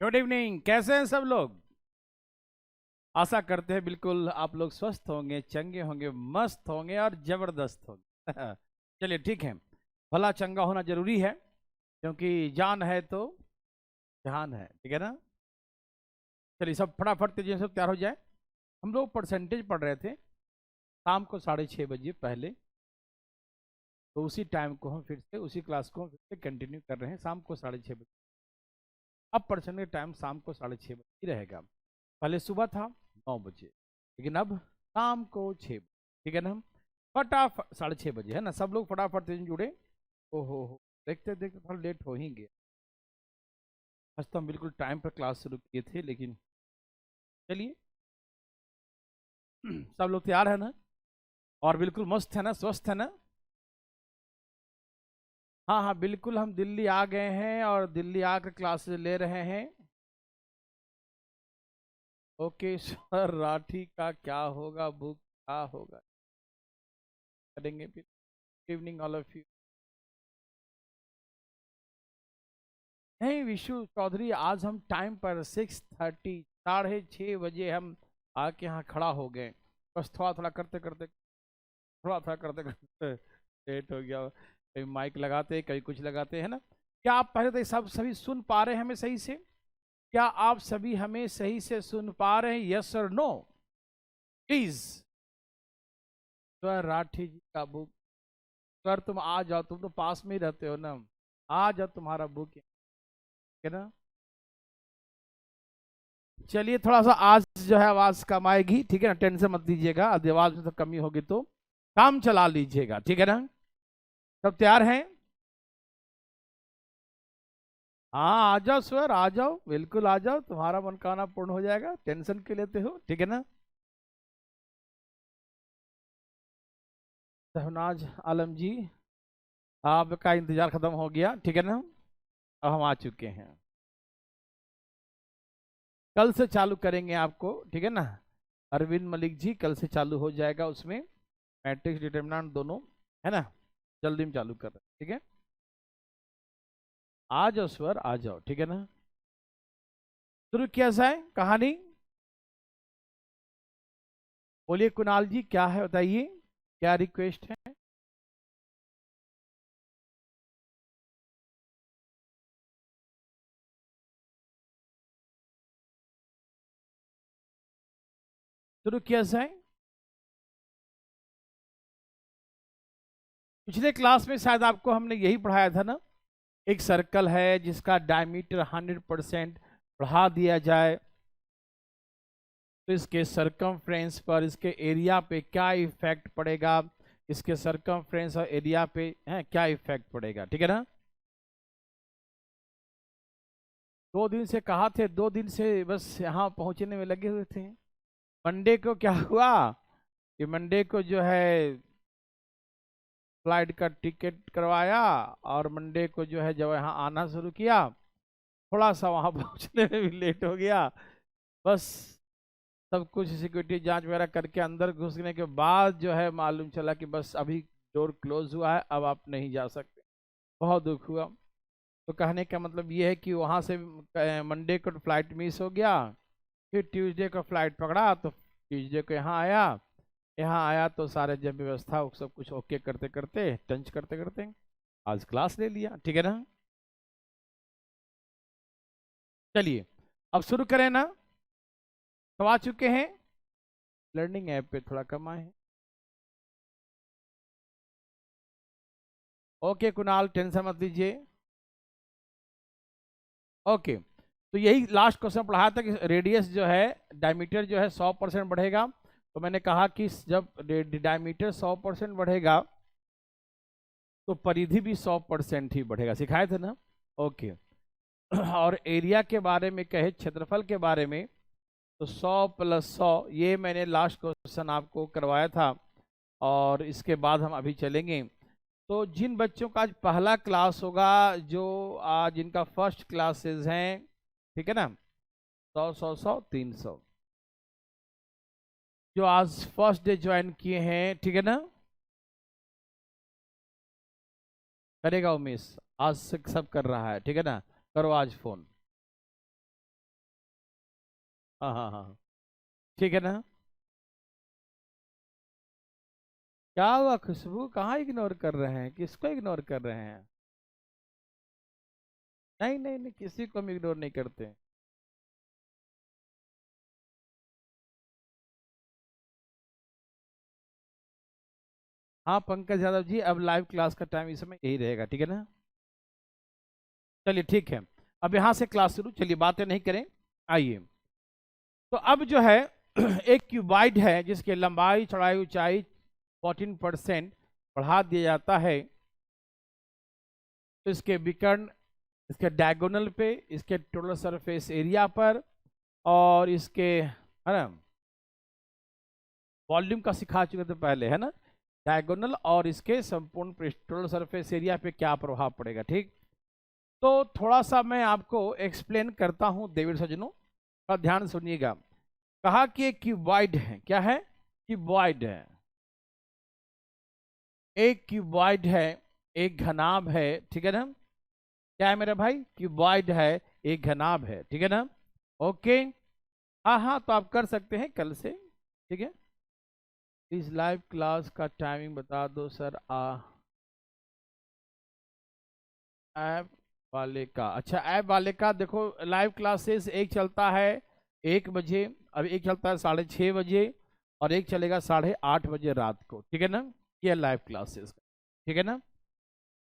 Good evening. कैसे हैं सब लोग? आशा करते हैं बिल्कुल आप लोग स्वस्थ होंगे, चंगे होंगे, मस्त होंगे और जबरदस्त होंगे। चलिए ठीक है। भला चंगा होना जरूरी है, क्योंकि जान है तो जहान है। ठीक है ना? चलिए सब फटाफट तेजी से सब तैयार हो जाए। हम लोग परसेंटेज पढ़ रहे थे शाम को 6:30 बजे पहले, तो उसी टाइम को हम फिर से उसी क्लास को हम फिर से कंटिन्यू कर रहे हैं शाम को 6:30 बजे। अब परसेंटेज टाइम शाम को 6:30 बजे ही रहेगा। पहले सुबह था 9 बजे, लेकिन अब शाम को 6 बजे। ठीक है ना? फटाफट 6:30 बजे है ना? सब लोग फटाफट से जुड़े। ओहो, देखते देखते थोड़ा लेट हो ही गया। आज तो हम बिल्कुल टाइम पर क्लास शुरू किए थे, लेकिन चलिए। सब लोग तैयार है ना? और बिल्कुल मस्त है ना, स्वस्थ है ना? हाँ हाँ बिल्कुल, हम दिल्ली आ गए हैं और दिल्ली आकर क्लासेस ले रहे हैं। ओके सर, राठी का क्या होगा, बुक क्या होगा करेंगे फिर। Evening all of you. नहीं विशु चौधरी, आज हम टाइम पर 6:30 6:30 बजे हम आके यहाँ खड़ा हो गए। बस थोड़ा थोड़ा करते करते, थोड़ा थोड़ा करते करते लेट हो गया। कहीं माइक लगाते, कहीं कुछ लगाते हैं ना। क्या आप पहले तो सब सभी सुन पा रहे हैं हमें सही से? क्या आप सभी हमें सही से सुन पा रहे हैं? यस और नो प्लीज। सर राठी जी का बुक। सर तुम आ जाओ, तुम तो पास में ही रहते हो ना। आ जाओ, तुम्हारा बुक है ना। चलिए थोड़ा सा आज जो है आवाज कम आएगी, ठीक है ना? टेंशन मत लीजिएगा, यदि आवाज में तो कमी होगी तो काम चला लीजिएगा। ठीक है ना? सब तैयार हैं? हाँ आ जाओ सर, आ जाओ, बिल्कुल आ जाओ, तुम्हारा मनोकामना पूर्ण हो जाएगा। टेंशन क्यों लेते हो? ठीक है ना? शहनाज आलम जी, आपका इंतजार खत्म हो गया। ठीक है ना? अब हम आ चुके हैं। कल से चालू करेंगे आपको, ठीक है ना? अरविंद मलिक जी, कल से चालू हो जाएगा उसमें मैट्रिक्स डिटरमिनेंट दोनों, है ना? जल्दी में चालू कर रहे हैं, ठीक है? आ जाओ स्वर, आ जाओ, ठीक है ना? शुरू किया जाए कहानी। बोलिए कुणाल जी, क्या है बताइए, क्या रिक्वेस्ट है? शुरू किया जाए। पिछले क्लास में शायद आपको हमने यही पढ़ाया था ना। एक सर्कल है जिसका डायमीटर 100% बढ़ा दिया जाए, तो इसके सरकमफ्रेंस पर, इसके एरिया पे क्या इफेक्ट पड़ेगा, इसके सरकमफ्रेंस और एरिया पे है क्या इफेक्ट पड़ेगा। ठीक है ना? 2 दिन से कहा थे, 2 दिन से बस यहाँ पहुंचने में लगे हुए थे। मंडे को क्या हुआ कि मंडे को जो है फ्लाइट का टिकट करवाया, और मंडे को जो है जब यहाँ आना शुरू किया, थोड़ा सा वहाँ पहुँचने में भी लेट हो गया। बस सब कुछ सिक्योरिटी जांच वगैरह करके अंदर घुसने के बाद जो है मालूम चला कि बस अभी डोर क्लोज हुआ है, अब आप नहीं जा सकते। बहुत दुख हुआ। तो कहने का मतलब ये है कि वहाँ से मंडे को फ्लाइट मिस हो गया, फिर ट्यूसडे को फ्लाइट पकड़ा, तो ट्यूसडे को यहाँ आया। यहाँ आया तो सारे जब व्यवस्था सब कुछ ओके करते करते, टंच करते करते आज क्लास ले लिया। ठीक है ना? चलिए अब शुरू करें ना। तो आ चुके हैं लर्निंग ऐप पे, थोड़ा कम आए हैं। ओके कुणाल, टेंशन मत लीजिए। ओके, तो यही लास्ट क्वेश्चन पढ़ाया था कि रेडियस जो है, डायमीटर जो है 100% बढ़ेगा। तो मैंने कहा कि जब डायमीटर 100% बढ़ेगा तो परिधि भी 100% ही बढ़ेगा, सिखाए थे ना? ओके। और एरिया के बारे में कहे, क्षेत्रफल के बारे में, तो 100 + 100, ये मैंने लास्ट क्वेश्चन आपको करवाया था। और इसके बाद हम अभी चलेंगे। तो जिन बच्चों का आज पहला क्लास होगा, जो आज जिनका फर्स्ट क्लासेस हैं, ठीक है ना, 100 100 100 300, जो आज फर्स्ट डे ज्वाइन किए हैं, ठीक है ना? करेगा उमेश, आज से सब कर रहा है, ठीक है ना? करो आज फोन। हाँ हाँ हाँ, ठीक है ना। क्या हुआ खुशबू, कहाँ इग्नोर कर रहे हैं, किसको इग्नोर कर रहे हैं? नहीं नहीं नहीं, किसी को हम इग्नोर नहीं करते। हाँ पंकज यादव जी, अब लाइव क्लास का टाइम इस समय यही रहेगा, ठीक है ना। चलिए ठीक है, अब यहाँ से क्लास शुरू, चलिए बातें नहीं करें, आइए। तो अब जो है एक क्यूबाइड है जिसकी लंबाई चौड़ाई ऊंचाई 14% बढ़ा दिया जाता है। तो इसके विकर्ण, इसके डायगोनल पे, इसके टोटल सरफेस एरिया पर, और इसके, है ना, वॉल्यूम का सिखा चुके थे पहले, है ना, डायगोनल और इसके संपूर्ण पृष्ठ टोटल सरफेस एरिया पे क्या प्रभाव पड़ेगा, ठीक। तो थोड़ा सा मैं आपको एक्सप्लेन करता हूं देवी सज्जनों, का ध्यान सुनिएगा। कहा कि एक क्यूबॉइड है, क्या है, क्यूबॉइड है, एक क्यूबॉइड है, एक घनाभ है, ठीक है ना। क्या है मेरा भाई, क्यूबॉइड है, एक घनाभ है, ठीक है ना। ओके, हाँ हाँ, तो आप कर सकते हैं कल से, ठीक है। इस लाइव क्लास का टाइमिंग बता दो सर। ऐप वाले का, अच्छा ऐप वाले का देखो, लाइव क्लासेस एक चलता है 1 बजे, अब एक चलता है 6:30 बजे, और एक चलेगा 8:30 बजे रात को, ठीक है ना। ये लाइव क्लासेस, ठीक है ना।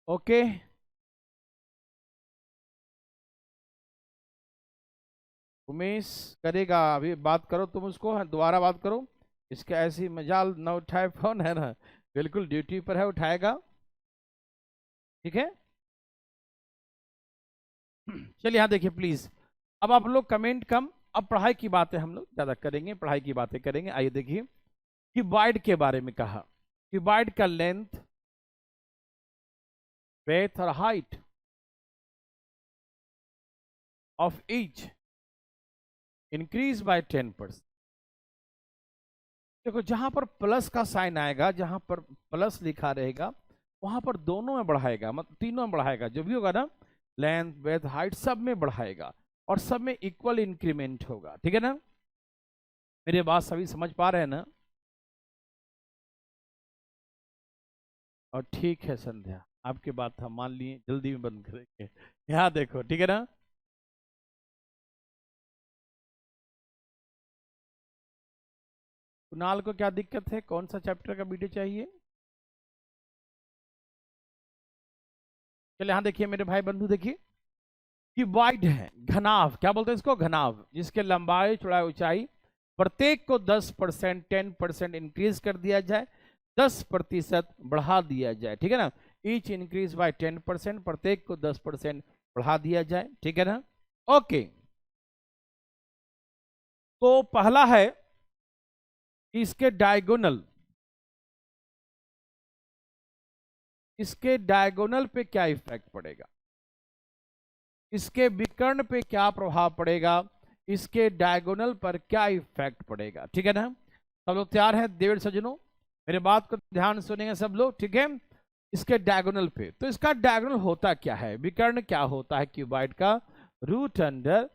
ओके, उमेश करेगा, अभी बात करो तुम उसको, हाँ, दोबारा बात करो। इसका ऐसी मजाल न उठाए फोन, है ना, बिल्कुल ड्यूटी पर है, उठाएगा, ठीक है। चलिए यहाँ देखिए प्लीज, अब आप लोग कमेंट कम, अब पढ़ाई की बातें हम लोग ज्यादा करेंगे, पढ़ाई की बातें करेंगे। आइए देखिए, क्यूबॉइड के बारे में कहा, क्यूबॉइड का लेंथ, ब्रेथ और height of each increase by 10%। देखो जहां पर प्लस का साइन आएगा, जहां पर प्लस लिखा रहेगा, वहां पर दोनों में बढ़ाएगा, मतलब तीनों में बढ़ाएगा, जो भी होगा ना, लेंथ ब्रेथ हाइट सब में बढ़ाएगा, और सब में इक्वल इंक्रीमेंट होगा, ठीक है ना। मेरी बात सभी समझ पा रहे हैं ना। और ठीक है संध्या, आपकी बात हम मान लिए, जल्दी में बंद करेंगे। यहाँ देखो, ठीक है ना। कुणाल को क्या दिक्कत है, कौन सा चैप्टर का वीडियो चाहिए? चलिए यहाँ देखिए मेरे भाई बंधु, देखिए क्यूबॉइड है, घनाभ, क्या बोलते हैं इसको, घनाभ, जिसके लंबाई चौड़ाई ऊंचाई प्रत्येक को 10%, 10% इंक्रीज कर दिया जाए, 10% बढ़ा दिया जाए, ठीक है ना। ईच इंक्रीज बाय 10%, प्रत्येक को 10% बढ़ा दिया जाए, ठीक है ना। ओके, तो पहला है इसके डायगोनल, इसके डायगोनल पे क्या इफेक्ट पड़ेगा, इसके विकर्ण पे क्या प्रभाव पड़ेगा, इसके डायगोनल पर क्या इफेक्ट पड़ेगा, ठीक है ना। सब लोग तैयार हैं देवर सज्जनों, मेरे बात को ध्यान सुनेंगे सब लोग, ठीक है। इसके डायगोनल पे, तो इसका डायगोनल होता क्या है, विकर्ण क्या होता है क्यूबॉइड का, root under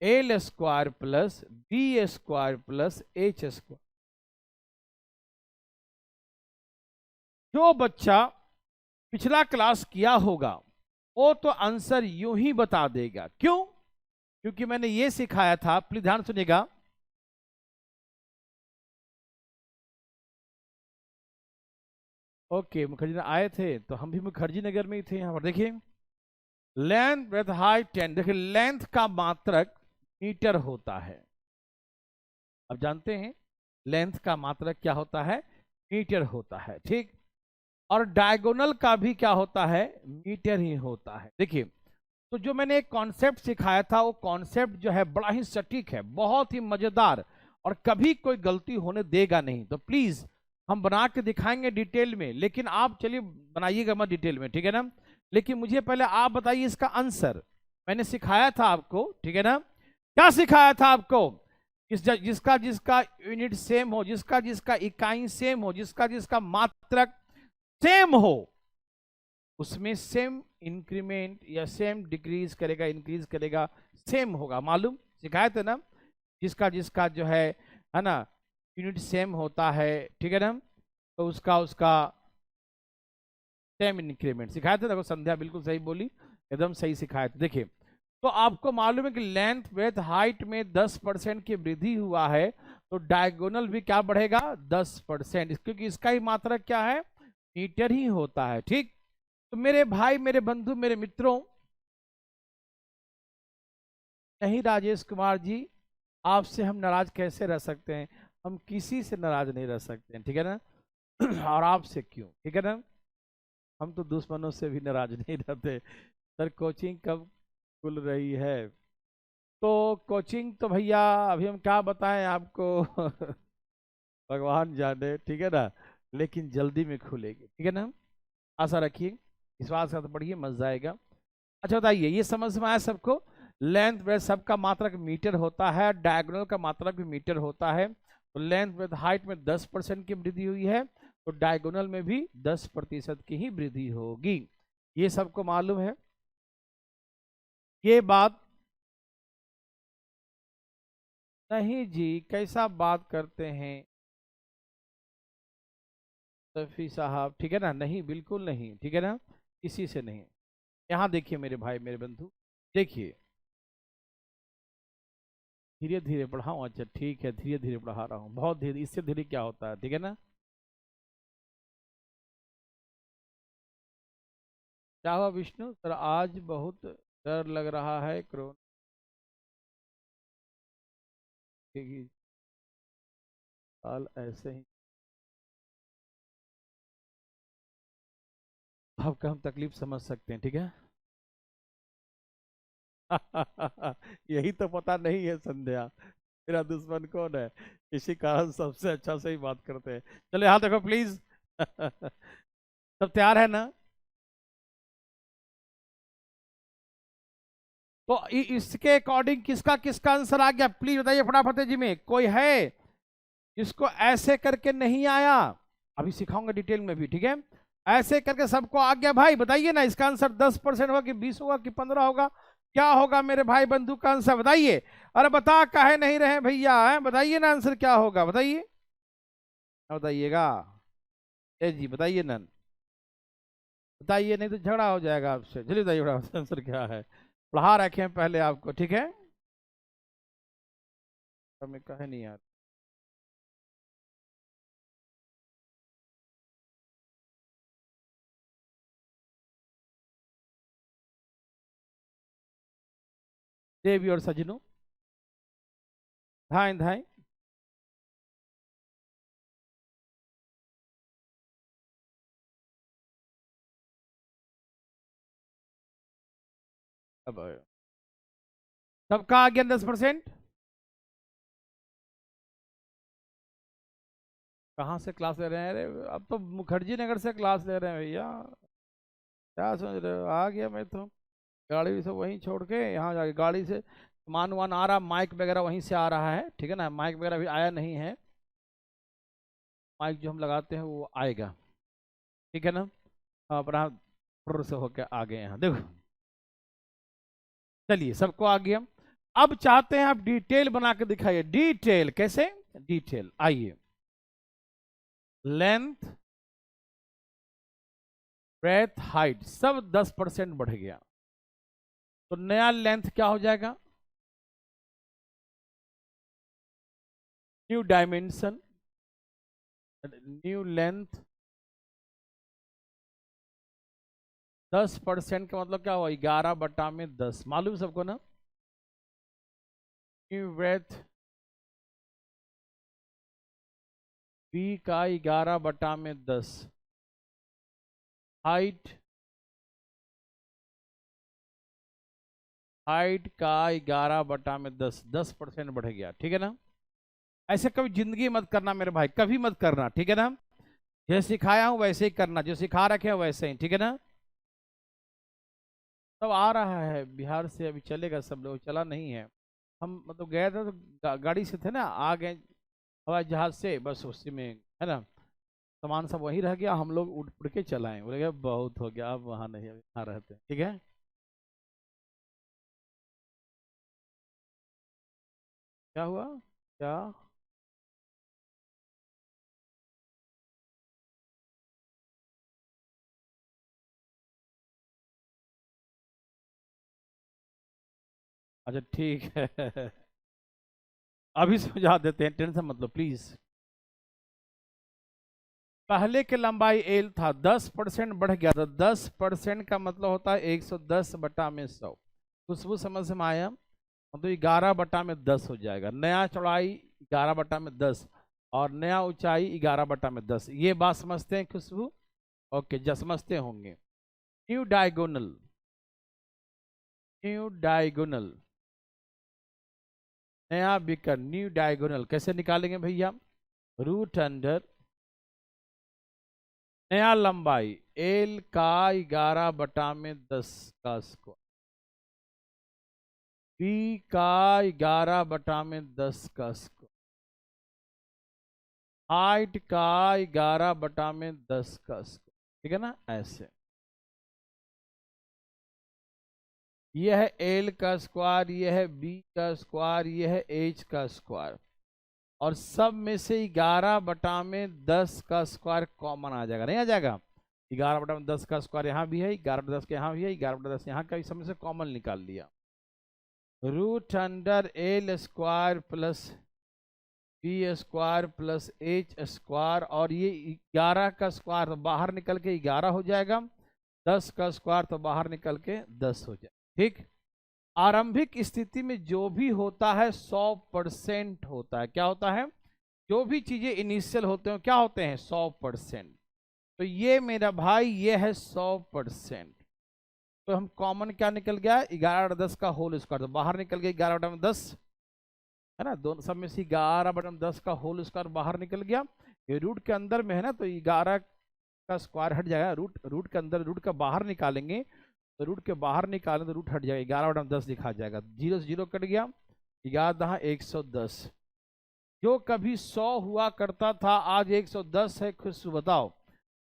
L square plus B square plus H square. जो बच्चा पिछला क्लास किया होगा वो तो आंसर यूं ही बता देगा, क्यों, क्योंकि मैंने ये सिखाया था, प्लीज ध्यान सुनिएगा। ओके, मुखर्जी नगर आए थे तो हम भी मुखर्जी नगर में ही थे, यहाँ पर देखिए, लेंथ ब्रेथ हाइट 10, देखिए लेंथ का मात्रक मीटर होता है, अब जानते हैं लेंथ का मात्रक क्या होता है, मीटर होता है, ठीक। और डायगोनल का भी क्या होता है, मीटर ही होता है। देखिए, तो जो मैंने एक कॉन्सेप्ट सिखाया था, वो कॉन्सेप्ट जो है बड़ा ही सटीक है, बहुत ही मजेदार, और कभी कोई गलती होने देगा नहीं। तो प्लीज हम बना के दिखाएंगे डिटेल में, लेकिन आप चलिए बनाइएगा मत डिटेल में, ठीक है ना। लेकिन मुझे पहले आप बताइए इसका आंसर, मैंने सिखाया था आपको, ठीक है ना। क्या सिखाया था आपको, जिसका जिसका यूनिट सेम हो, जिसका जिसका इकाई सेम हो, जिसका जिसका मात्रक सेम हो, उसमें सेम इंक्रीमेंट या सेम डिक्रीज करेगा, इंक्रीज करेगा, सेम होगा, मालूम सिखाए थे ना। जिसका जिसका जो है ना, यूनिट सेम होता है, ठीक है ना, तो उसका उसका सेम इंक्रीमेंट सिखाए थे। देखो संध्या बिल्कुल सही बोली, एकदम सही सिखाए थे। देखिए, तो आपको मालूम है कि लेंथ विड्थ हाइट में 10% की वृद्धि हुआ है, तो डायगोनल भी क्या बढ़ेगा, 10%, क्योंकि इसका ही मात्रक क्या है, मीटर ही होता है। ठीक, तो मेरे भाई, मेरे बंधु, मेरे मित्रों, नहीं राजेश कुमार जी, आपसे हम नाराज कैसे रह सकते हैं, हम किसी से नाराज नहीं रह सकते हैं, ठीक है ना। और आपसे क्यों, ठीक है ना, हम तो दुश्मनों से भी नाराज नहीं रहते। सर कोचिंग कब खुल रही है? तो कोचिंग तो भैया अभी हम क्या बताएं आपको, भगवान जाने, ठीक है ना, लेकिन जल्दी में खुलेगी, ठीक है ना, आशा रखिए, विश्वास का तो पढ़िए, मजा आएगा। अच्छा बताइए, ये समझ में आया सबको? लेंथ ब्रेथ सबका मात्रक मीटर होता है, डायगोनल का मात्रक भी मीटर होता है। तो लेंथ ब्रेथ हाइट में 10% की वृद्धि हुई है, तो डायगोनल में भी 10% की ही वृद्धि होगी, ये सबको मालूम है। ये बात नहीं जी, कैसा बात करते हैं सफी साहब, ठीक है ना, नहीं बिल्कुल नहीं, ठीक है ना, किसी से नहीं। यहाँ देखिए मेरे भाई, मेरे बंधु, देखिए, धीरे धीरे पढ़ाऊँ, अच्छा ठीक है, धीरे धीरे पढ़ा रहा हूँ, बहुत धीरे, इससे धीरे क्या होता है, ठीक है ना। क्या हुआ विष्णु सर, आज बहुत डर लग रहा है, कोरोना की साल ऐसे ही। आपका हम तकलीफ समझ सकते हैं, ठीक है। यही तो पता नहीं है संध्या, मेरा दुश्मन कौन है, इसी कारण सबसे अच्छा से ही बात करते हैं। चलो यहाँ देखो प्लीज। सब तैयार है ना? तो इसके अकॉर्डिंग किसका किसका आंसर आ गया, प्लीज बताइए फटाफट जी में, कोई है जिसको ऐसे करके नहीं आया? अभी सिखाऊंगा डिटेल में भी, ठीक है। ऐसे करके सबको आ गया भाई, बताइए ना, इसका आंसर 10% होगा कि 20 होगा कि 15 होगा, क्या होगा मेरे भाई बंधु का आंसर बताइए। अरे बता काहे नहीं रहे भैया, है बताइए ना, आंसर क्या होगा बताइए, बताइएगा। ए जी बताइए ना, बताइए, नहीं तो झगड़ा हो जाएगा आपसे। चलिए बताइए आंसर क्या है, पढ़ा रखे हैं पहले आपको, ठीक है। हमें कहे नहीं यार, देवी और सजनों, धाए धाए। अब सबका आ गया 10%। कहाँ से क्लास ले रहे हैं? अरे अब तो मुखर्जी नगर से क्लास ले रहे हैं भैया, क्या समझ रहे हो, आ गया मैं तो, गाड़ी भी सब वहीं छोड़ के यहाँ जाके गाड़ी से सामान वामान आ रहा, माइक वगैरह वहीं से आ रहा है, ठीक है ना, माइक वगैरह भी आया नहीं है, माइक जो हम लगाते हैं वो आएगा, ठीक है ना। अपना फुर्र से होके आ गए यहाँ देखो। चलिए सबको आ गया, अब चाहते हैं आप डिटेल बना के दिखाइए, डिटेल कैसे, डिटेल आइए। लेंथ ब्रेथ हाइट सब 10% बढ़ गया, तो नया लेंथ क्या हो जाएगा, न्यू डायमेंशन, न्यू लेंथ। 10% का मतलब क्या हुआ, 11/10, मालूम सबको ना। न्यू ब्रेथ बी का 11/10, हाइट हाइट का 11/10, 10% बढ़ गया, ठीक है ना। ऐसे कभी जिंदगी मत करना मेरे भाई, कभी मत करना, ठीक है ना। जैसे सिखाया हूं वैसे ही करना, जो सिखा रखे हैं वैसे ही, ठीक है ना। सब आ रहा है बिहार से, अभी चलेगा, सब लोग चला नहीं है, हम मतलब गए थे तो गाड़ी से थे ना, आ गए हवाई जहाज से, बस उसी में है ना, सामान सब वहीं रह गया, हम लोग उड़ उड़ के चलाए, बोले गया बहुत हो गया, अब वहाँ नहीं, अभी यहाँ रहते हैं, ठीक है। क्या हुआ? क्या? अच्छा ठीक है। अभी समझा देते हैं, टेंशन मत लो प्लीज। पहले के लंबाई एल था, 10% बढ़ गया, तो 10% का मतलब होता है 110 बटा में 100। खुशबू समझ में आया? तो 11 बटा में 10 हो जाएगा। नया चौड़ाई 11 बटा में 10 और नया ऊंचाई 11 बटा में 10। ये बात समझते हैं खुशबू? ओके, जब समझते होंगे। न्यू डायगोनल, न्यू डायगोनल, नया विकर्ण, न्यू डायगोनल कैसे निकालेंगे भैया? रूट अंडर नया लंबाई एल का 11 बटा में 10 का स्क्वायर, बी का 11 बटा में 10 का स्क्वायर, हाइट का 11 बटा में 10 का स्क्वायर। ठीक है ना? ऐसे यह है एल का स्क्वायर, यह है बी का स्क्वायर, यह है एच का स्क्वायर, और सब में से 11 बटा में 10 का स्क्वायर कॉमन आ जाएगा, नहीं आ जाएगा? 11 बटा में 10 का स्क्वायर यहाँ भी है, 11 बटा 10 का यहाँ भी है, 11 बटा 10 यहाँ का, सब में से कॉमन निकाल लिया। Root under L square plus B square plus H square, और ये 11 का स्क्वायर तो बाहर निकल के 11 हो जाएगा, 10 का स्क्वायर तो बाहर निकल के 10 हो जाएगा। ठीक। आरंभिक स्थिति में जो भी होता है 100% होता है। क्या होता है? जो भी चीजें इनिशियल होते हैं क्या होते हैं? 100%। तो ये मेरा भाई ये है 100%। तो हम कॉमन क्या निकल गया? 11 बटा 10 का होल स्क्वायर, तो बाहर निकल गया 11 बटा में 10, है ना? दोनों सब में से 11 बटा में 10 का होल स्क्वायर बाहर निकल गया। ये रूट के अंदर में है ना, तो 11 का स्क्वायर हट जाएगा। रूट रूट के अंदर, रूट का बाहर निकालेंगे तो रूट के बाहर निकालें तो रूट हट जाएगा, 11 बटा में 10 लिखा जाएगा। 0 से 0 कट गया, 11 110। जो कभी 100 हुआ करता था आज 110 है। खुश बताओ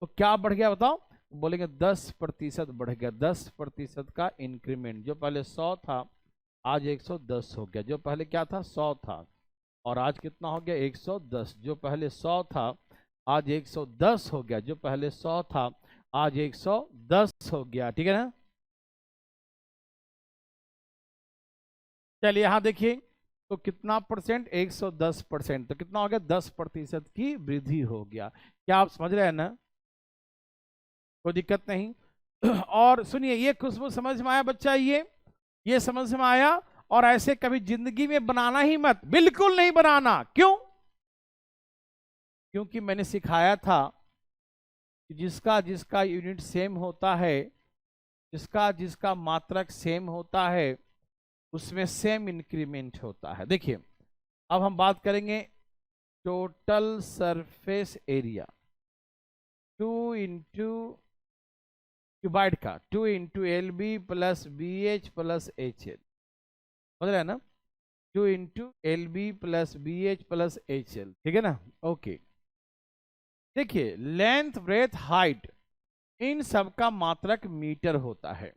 तो क्या बढ़ गया? बताओ। बोलेंगे 10% बढ़ गया, 10% का इंक्रीमेंट। जो पहले 100 था आज 110 हो गया। जो पहले क्या था? 100 था, और आज कितना हो गया? 110। जो पहले 100 था आज 110 हो गया। जो पहले 100 था आज 110 हो गया। ठीक है ना? चलिए यहां देखिए, तो कितना परसेंट? 110%। तो कितना हो गया? 10% की वृद्धि हो गया। क्या आप समझ रहे हैं ना? कोई दिक्कत नहीं। और सुनिए, ये खुशबू समझ में आया बच्चा? ये समझ में आया? और ऐसे कभी जिंदगी में बनाना ही मत, बिल्कुल नहीं बनाना। क्यों? क्योंकि मैंने सिखाया था कि जिसका जिसका यूनिट सेम होता है, जिसका जिसका मात्रक सेम होता है, उसमें सेम इंक्रीमेंट होता है। देखिए, अब हम बात करेंगे total surface area, 2 into cuboid का, 2 into L B plus B H plus H L. समझ रहे हैं ना? 2 into L B plus B H plus H L. ठीक है ना? ओके। देखिए, लेंथ ब्रेथ हाइट इन सब का मात्रक मीटर होता है।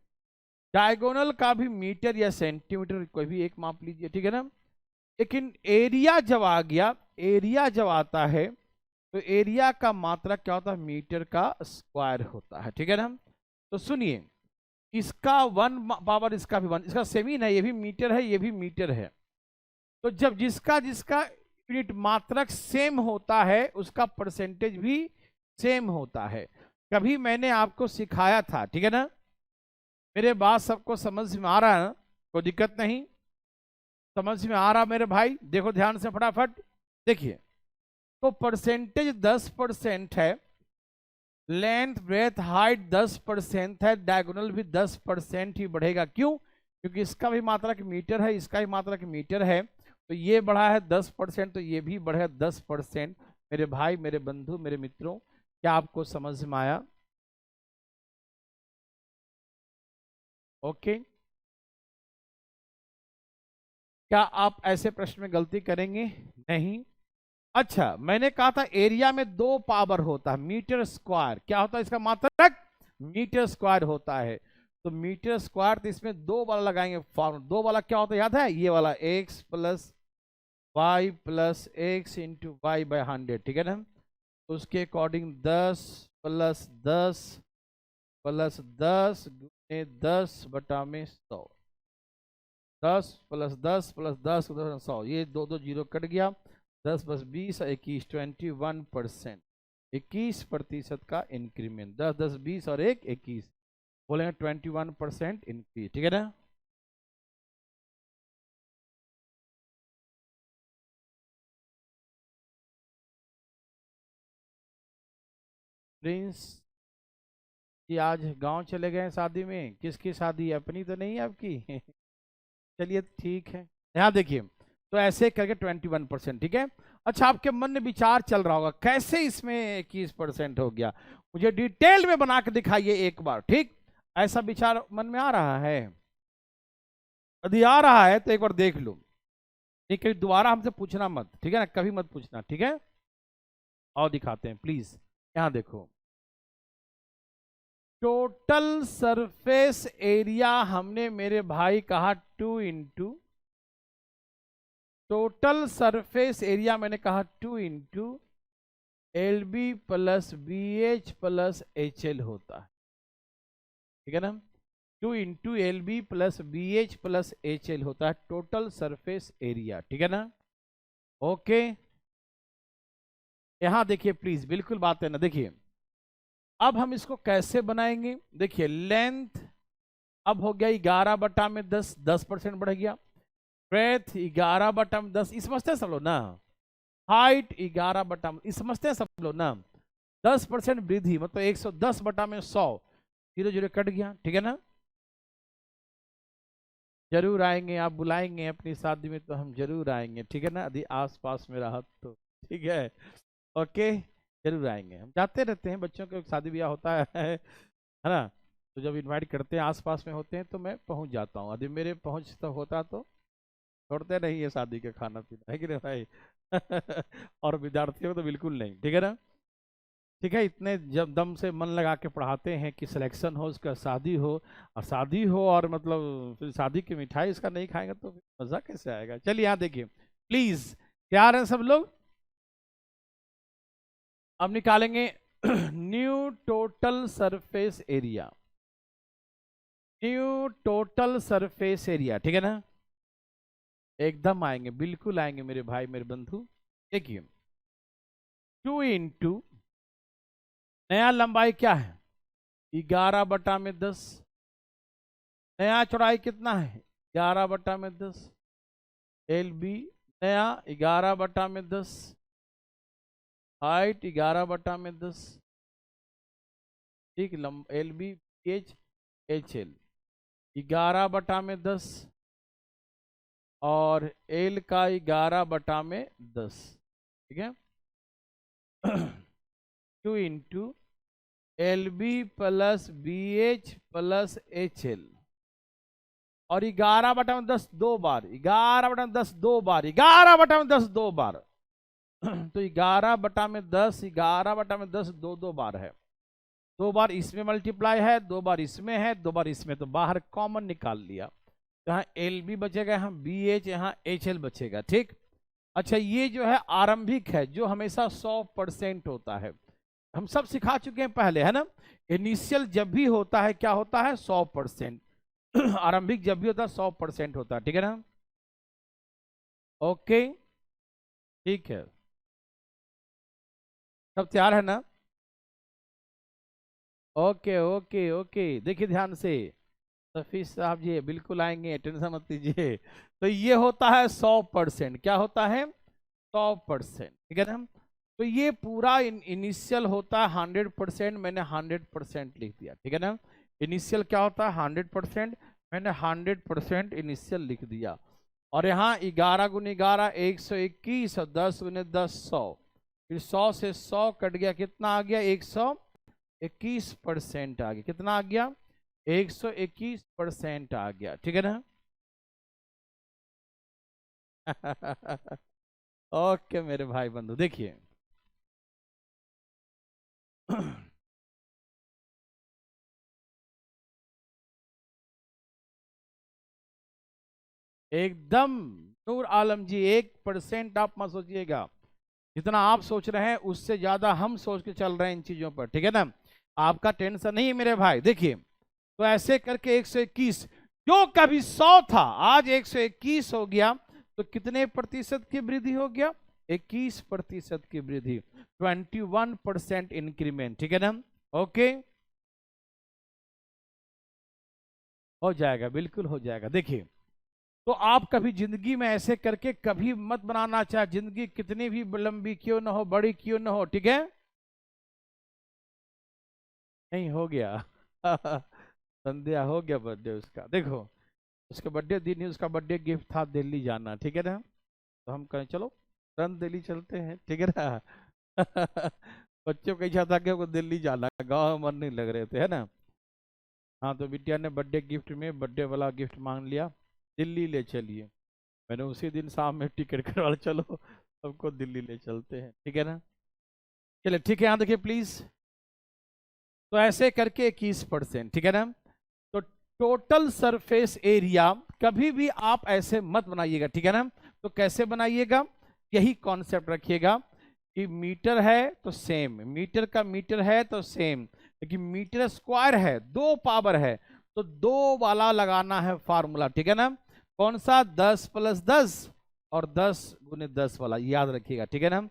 डायगोनल का भी मीटर या सेंटीमीटर कोई भी एक माप लीजिए। ठीक है ना? लेकिन एरिया जब आ गया, एरिया जब आता है तो एरिया का मात्रक क्या होता है? मीटर का स्क्वायर होता है। ठीक है ना? तो सुनिए, इसका 1 पावर, इसका भी 1, इसका सेमी है, ये भी मीटर है, ये भी मीटर है। तो जब जिसका जिसका यूनिट मात्रक सेम होता है उसका परसेंटेज भी सेम होता है। कभी मैंने आपको सिखाया था, ठीक है ना? मेरे बात सबको समझ में आ रहा है ना? कोई दिक्कत नहीं? समझ में आ रहा मेरे भाई? देखो ध्यान से फटाफट देखिए। तो परसेंटेज 10% है, लेंथ ब्रेथ हाइट 10% है, डायगोनल भी 10% ही बढ़ेगा। क्यों? क्योंकि इसका भी मात्रक मीटर है, इसका भी मात्रक मीटर है। तो ये बढ़ा है 10%, तो ये भी बढ़ेगा 10%। मेरे भाई, मेरे बंधु, मेरे मित्रों, क्या आपको समझ में आया? ओके। क्या आप ऐसे प्रश्न में गलती करेंगे? नहीं। अच्छा, मैंने कहा था एरिया में 2 पावर होता है, मीटर स्क्वायर। क्या होता है इसका मात्रक? मीटर स्क्वायर होता है। तो मीटर स्क्वायर, तो इसमें 2 वाला लगाएंगे फॉर्म। 2 वाला क्या होता है याद है? ये वाला x plus y plus X into Y by 100, ठीक है ना। तो उसके अकॉर्डिंग 10 प्लस 10 प्लस 10 गुने 10 बटा में 100, 10 प्लस 10 प्लस 10 100, ये दो दो जीरो कट गया, 10 प्लस 20 21, 21%, 21% का इंक्रीमेंट, 10 10 20 और 1 21, बोलेंगे 21% इंक्रीज, ठीक है ना। प्रिंस जी आज गांव चले गए शादी में, किसकी शादी है, अपनी तो नहीं है आपकी? चलिए ठीक है, यहाँ देखिए, तो ऐसे करके 21%, ठीक है। अच्छा, आपके मन में विचार चल रहा होगा कैसे इसमें 21% हो गया, मुझे डिटेल में बना के दिखाइए एक बार, ठीक। ऐसा विचार मन में आ रहा है? यदि आ रहा है तो एक बार देख लो, ठीक है, दोबारा हमसे पूछना मत, ठीक है ना, कभी मत पूछना, ठीक है। और दिखाते हैं प्लीज, यहाँ देखो, टोटल सरफेस एरिया हमने मेरे भाई कहा 2 इंटू, टोटल सरफेस एरिया मैंने कहा 2 into LB plus BH plus HL होता है, ठीक है ना। 2 into LB plus BH plus HL होता है टोटल सरफेस एरिया, ठीक है ना। ओके, यहां देखिए प्लीज, बिल्कुल बात है ना, देखिए अब हम इसको कैसे बनाएंगे, देखिए लेंथ अब हो गया 11/10, 10% बढ़ गया, ब्रेथ 11/10, इस समझते हैं सब लोग ना, हाइट 11/, इस समझते हैं सब लोग ना, 10% वृद्धि मतलब 110/100, जीरो जीरो कट गया, ठीक है ना। जरूर आएंगे, आप बुलाएंगे अपनी शादी में तो हम जरूर आएंगे, ठीक है ना, यदि आस पास में रहा तो, ठीक है। ओके, जरूर आएंगे, हम जाते रहते हैं, बच्चों के शादी ब्याह होता है ना, तो जब इनवाइट करते हैं आस पास में होते हैं तो मैं पहुंच जाता हूँ, यदि मेरे पहुंच तो होता तो छोड़ते नहीं है शादी का खाना पीना, है कि नहीं भाई? और विद्यार्थियों को तो बिल्कुल नहीं, ठीक है ना। ठीक है, इतने जब दम से मन लगा के पढ़ाते हैं कि सिलेक्शन हो, उसका शादी हो, और शादी हो और मतलब फिर शादी की मिठाई इसका नहीं खाएंगे तो फिर मजा कैसे आएगा। चलिए यहाँ देखिए प्लीज, तैयार हैं सब लोग? अब निकालेंगे new total surface area, new total surface area, ठीक है ना। एकदम आएंगे, बिल्कुल आएंगे मेरे भाई मेरे बंधु। देखिए 2 इंटू नया लंबाई क्या है, 11/10, नया चौड़ाई कितना है, 11/10, LB नया 11/10, हाइट 11/10, ठीक, LB HL 11/10 और L का 11/10, ठीक है। 2 into LB plus BH plus HL, और 11/10 दो बार, 11/10 दो बार, 11/10 दो बार, तो 11/10, 11/10 दो दो बार है, दो बार इसमें मल्टीप्लाई है, दो बार इसमें है, दो बार इसमें, तो बाहर कॉमन निकाल लिया, यहाँ LB बचेगा, यहाँ BH, यहाँ HL बचेगा, ठीक। अच्छा, ये जो है आरंभिक है, जो हमेशा 100% होता है, हम सब सिखा चुके हैं पहले, है ना। इनिशियल जब भी होता है क्या होता है, 100%, आरंभिक जब भी होता है 100% होता है, ठीक है ना। ओके, ठीक है, सब तैयार है ना? ओके ओके ओके, देखिए ध्यान से, सफीस साहब जी बिल्कुल आएंगे, टेंशन मत लीजिए। तो ये होता है 100%, क्या होता है, 100%, ठीक है ना। तो ये पूरा इनिशियल होता है 100%, मैंने 100% लिख दिया, ठीक है ना। इनिशियल क्या होता है 100%, मैंने 100% इनिशियल लिख दिया, और यहाँ 11 × 11 121, और 10 × 10 100, फिर 100 से 100 कट गया, कितना आ गया, 121% आ गया, कितना आ गया, 121% आ गया, ठीक है ना। ओके मेरे भाई बंधु, देखिए एकदम नूर आलम जी 1% आप मत सोचिएगा, जितना आप सोच रहे हैं उससे ज्यादा हम सोच के चल रहे हैं इन चीजों पर, ठीक है ना। आपका टेंशन नहीं है मेरे भाई। देखिए, तो ऐसे करके 121, जो कभी 100 था आज 121 हो गया, तो कितने प्रतिशत की वृद्धि हो गया? 21% की वृद्धि, 21% इंक्रीमेंट, ठीक है ना। ओके, हो जाएगा, बिल्कुल हो जाएगा। देखिए, तो आप कभी जिंदगी में ऐसे करके कभी मत बनाना, चाहे जिंदगी कितनी भी लंबी क्यों ना हो, बड़ी क्यों ना हो, ठीक है। नहीं हो गया संध्या हो गया बर्थडे उसका। देखो, उसके बर्थडे दिन ही उसका बर्थडे गिफ्ट था दिल्ली जाना, ठीक है ना। तो हम कहें चलो तुरंत दिल्ली चलते हैं, ठीक है ना बच्चों को इच्छा था कि वो दिल्ली जाना, गाँव में मन नहीं लग रहे थे, है ना। हाँ, तो बिटिया ने बर्थडे गिफ्ट में बर्थडे वाला गिफ्ट मांग लिया, दिल्ली ले चलिए। मैंने उसी दिन शाम में टिकट करवा, चलो सबको दिल्ली ले चलते हैं, ठीक है ना। चलिए ठीक है, यहाँ देखिए प्लीज। तो ऐसे करके 21%, ठीक है ना। तो टोटल सरफेस एरिया कभी भी आप ऐसे मत बनाइएगा, ठीक है ना। तो कैसे बनाइएगा, यही कॉन्सेप्ट रखिएगा कि मीटर है तो सेम, मीटर का मीटर है तो सेम, लेकिन मीटर स्क्वायर है, दो पावर है, तो दो वाला लगाना है फार्मूला, ठीक है ना। कौन सा? 10+10 और 10×10 वाला, याद रखिएगा, ठीक है ना।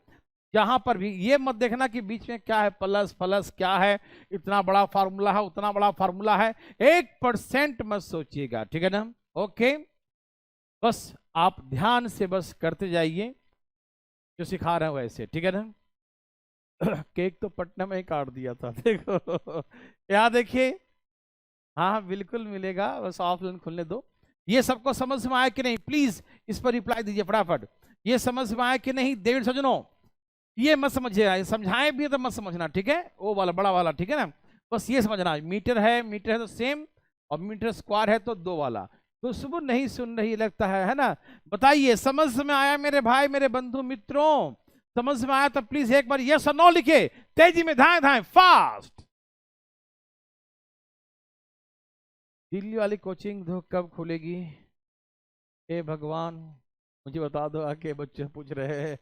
जहां पर भी ये मत देखना कि बीच में क्या है, प्लस प्लस क्या है, इतना बड़ा फार्मूला है, उतना बड़ा फार्मूला है, 1% मत सोचिएगा, ठीक है ना। ओके, बस आप ध्यान से बस करते जाइए जो सिखा रहे हैं वैसे, ठीक है ना। केक तो पटना में ही काट दिया था देखो यहाँ देखिए। हाँ हाँ बिल्कुल मिलेगा, बस ऑफलाइन खुलने दो। ये सबको समझ में आया कि नहीं, प्लीज इस पर रिप्लाई दीजिए फटाफट। ये समझ में आया कि नहीं डेविड सजनो? ये मत समझिएगा, ये समझाए भी है तो मत समझना, ठीक है, वो वाला बड़ा वाला, ठीक है ना। बस ये समझना, मीटर है तो सेम, और मीटर स्क्वायर है तो दो वाला। तो सुबह नहीं सुन रही लगता है ना। बताइए समझ में आया मेरे भाई, मेरे बंधु मित्रों? समझ में आया तो प्लीज एक बार यस और नो लिखे, तेजी में धाए धाए फास्ट। दिल्ली वाली कोचिंग तो कब खुलेगी? हे भगवान, मुझे बता दो, आके बच्चे पूछ रहे हैं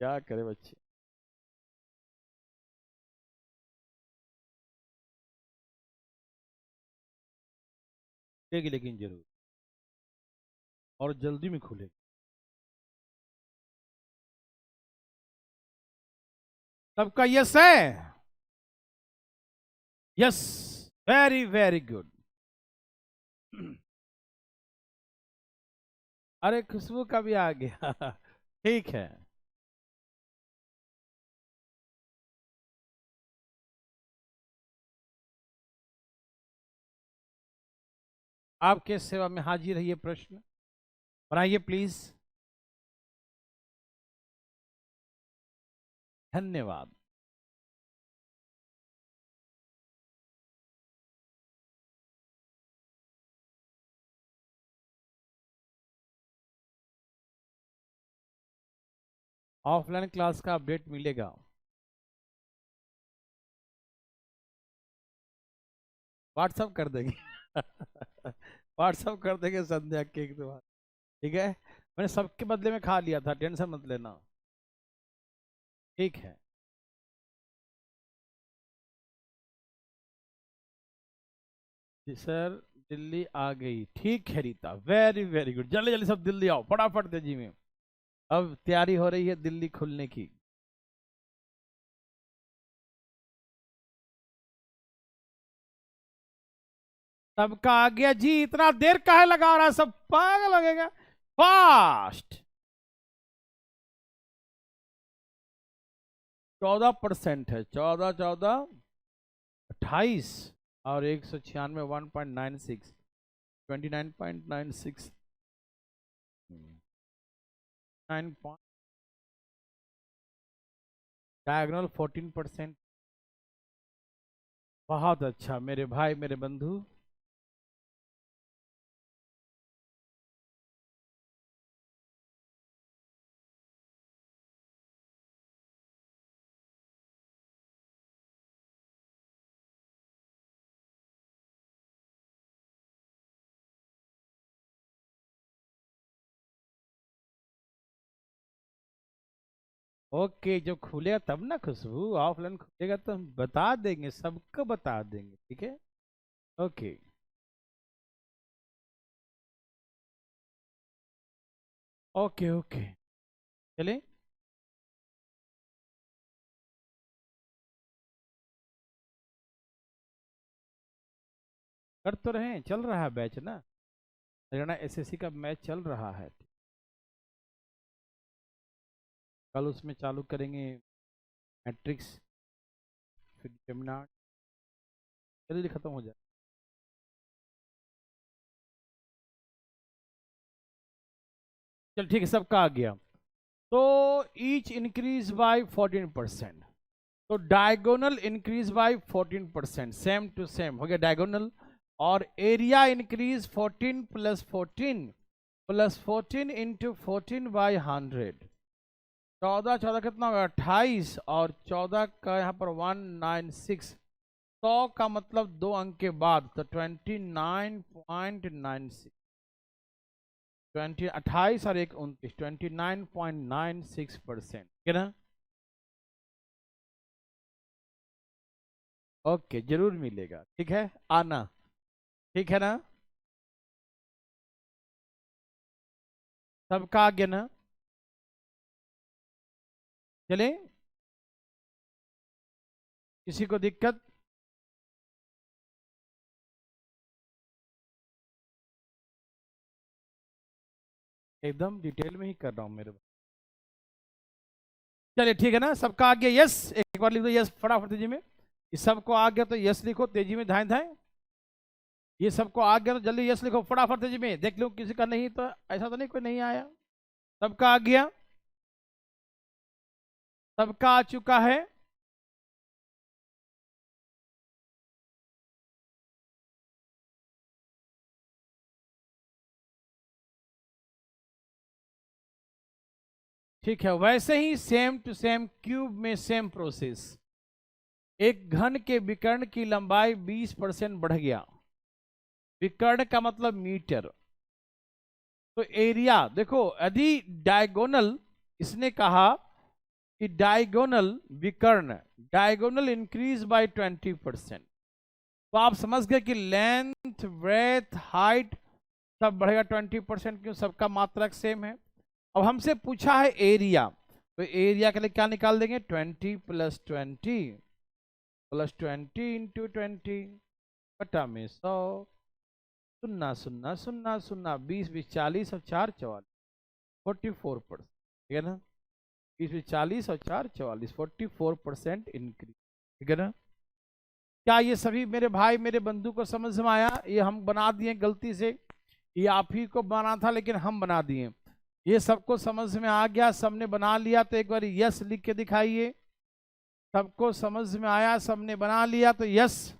क्या करे बच्चे। खुलेगी लेकिन जरूर, और जल्दी में खुलेगी। सबका यस है? यस, वेरी वेरी गुड अरे खुशबू का भी आ गया ठीक है। आपके सेवा में हाजिर है, ये प्रश्न बनाइए प्लीज। धन्यवाद। ऑफलाइन क्लास का अपडेट मिलेगा, व्हाट्सअप कर देंगे व्हाट्सअप कर देंगे संध्या के एक दो बार, ठीक है। मैंने सबके बदले में खा लिया था, टेंशन मत लेना, ठीक है। जी सर, दिल्ली आ गई, ठीक है रीता, वेरी वेरी गुड, जल्दी जल्दी सब दिल्ली आओ फटाफट तेजी में। अब तैयारी हो रही है दिल्ली खुलने की। सबका आ गया जी, इतना देर काहे लगा रहा है, सब पागल लगेगा, फास्ट। 14% है, 14, 14, 28 और 196, 1.96, 29.96, 9 डायगोनल 14%। बहुत अच्छा मेरे भाई, मेरे बंधु। ओके, जो खुलेगा तब ना खुशबू, ऑफलाइन खुलेगा तो हम बता देंगे, सबको बता देंगे, ठीक है। ओके, ओके, ओके, चलिए। कर तो रहे हैं, चल रहा है बैच ना, हरियाणा एसएससी का मैच चल रहा है। कल उसमें चालू करेंगे मैट्रिक्स, फिर जेमिना, जल्दी खत्म हो जाए। चल ठीक है, सबका आ गया। तो ईच इंक्रीज बाय 14%, तो diagonal increase by 14%, same to same हो गया डायगोनल। और area increase 14 plus 14 plus 14 into 14 by 100, 14 14 कितना होगा 28, और 14 का यहाँ पर 196, 100 का मतलब 2 अंक के बाद, तो 29.96, 28 और 1 29, 29.96%, ठीक है ना। ओके, जरूर मिलेगा, ठीक है, आना, ठीक है ना, सबका आ गया ना। चले, किसी को दिक्कत? एकदम डिटेल में ही कर रहा हूँ मेरे। चलिए ठीक है ना, सबका आ गया यस, एक बार लिख दो यस फटाफट तेजी में। ये सबको आ गया तो यस लिखो तेजी में, धाए धाए। ये सबको आ गया तो जल्दी यस लिखो फटाफट तेजी में, देख लो किसी का नहीं तो, ऐसा तो नहीं कोई नहीं आया, सबका आ गया, सबका आ चुका है। ठीक है, वैसे ही सेम टू सेम क्यूब में सेम प्रोसेस, एक घन के विकर्ण की लंबाई 20% बढ़ गया, विकर्ण का मतलब मीटर, तो एरिया देखो यदि डायगोनल, इसने कहा कि डायगोनल विकर्ण, डायगोनल इंक्रीज बाय 20%, तो आप समझ गए कि लेंथ ब्रेथ हाइट सब बढ़ेगा 20%, क्यों, सबका मात्रक सेम है। अब हमसे पूछा है एरिया, तो एरिया के लिए क्या निकाल देंगे, 20 प्लस 20 प्लस 20 इंटू 20 बटा में 100, शून्य शून्य शून्य शून्य, 20 20 40 और 4 44, 44%, ठीक है ना, 20 20 40 और 4 44, 44% इंक्रीज, ठीक है ना। क्या ये सभी मेरे भाई मेरे बंधु को समझ में आया? ये हम बना दिए गलती से, ये आप ही को बना था लेकिन हम बना दिए, ये सबको समझ में आ गया, सबने बना लिया तो एक बार यस लिख के दिखाइए। सबको समझ में आया, सबने बना लिया तो यस।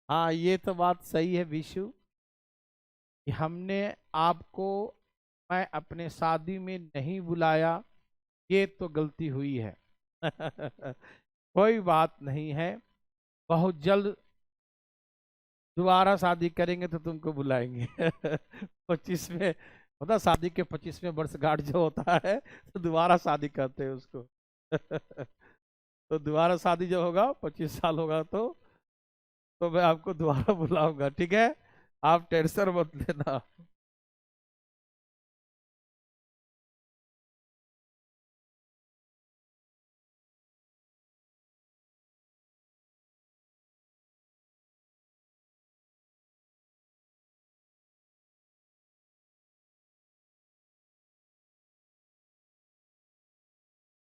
हाँ, ये तो बात सही है विशु, कि हमने आपको, मैं अपने शादी में नहीं बुलाया, ये तो गलती हुई है। कोई बात नहीं है, बहुत जल्द दोबारा शादी करेंगे तो तुमको बुलाएंगे। 25 में, मतलब शादी के 25वें वर्षगांठ जो होता है तो दोबारा शादी करते हैं उसको। तो दोबारा शादी जो होगा 25 साल होगा तो मैं आपको दोबारा बुलाऊंगा, ठीक है, आप टेंशन मत लेना।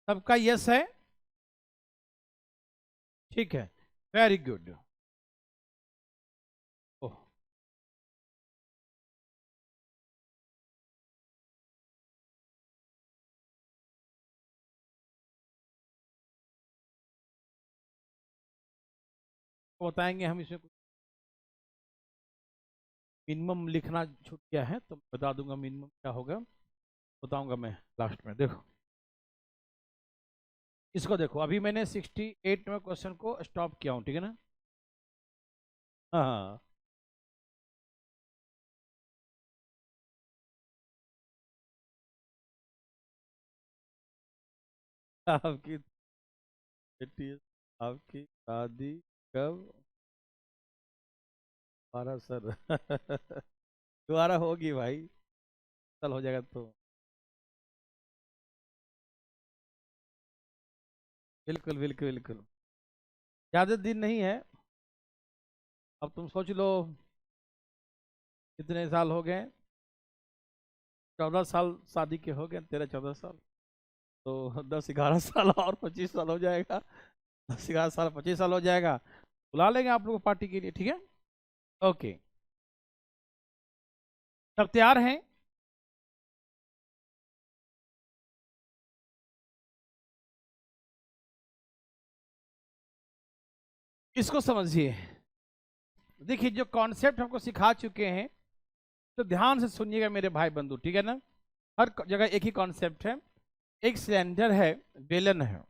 सबका यस है, ठीक है, वेरी गुड। ओह, तो बताएंगे हम, इसमें मिनिमम लिखना छूट गया है तो बता दूंगा मिनिमम क्या होगा, बताऊंगा मैं लास्ट में। देखो इसको, देखो अभी मैंने 68 में क्वेश्चन को स्टॉप किया हूँ, ठीक है ना। हाँ, आपकी बेटी, आपकी शादी कब? 12 सर। दोबारा होगी भाई, कल हो जाएगा तो। बिल्कुल बिल्कुल बिल्कुल, ज्यादा दिन नहीं है। अब तुम सोच लो कितने साल हो गए। 14 साल शादी के हो गए, 13 14 साल। तो 10 11 साल और 25 साल हो जाएगा। 10 11 साल 25 साल हो जाएगा। बुला लेंगे आप लोग को पार्टी के लिए, ठीक है। ओके, सब तैयार हैं? इसको समझिए। देखिए, जो कॉन्सेप्ट हमको सिखा चुके हैं, तो ध्यान से सुनिएगा मेरे भाई बंधु, ठीक है ना। हर जगह एक ही कॉन्सेप्ट है। एक सिलेंडर है, बेलन है,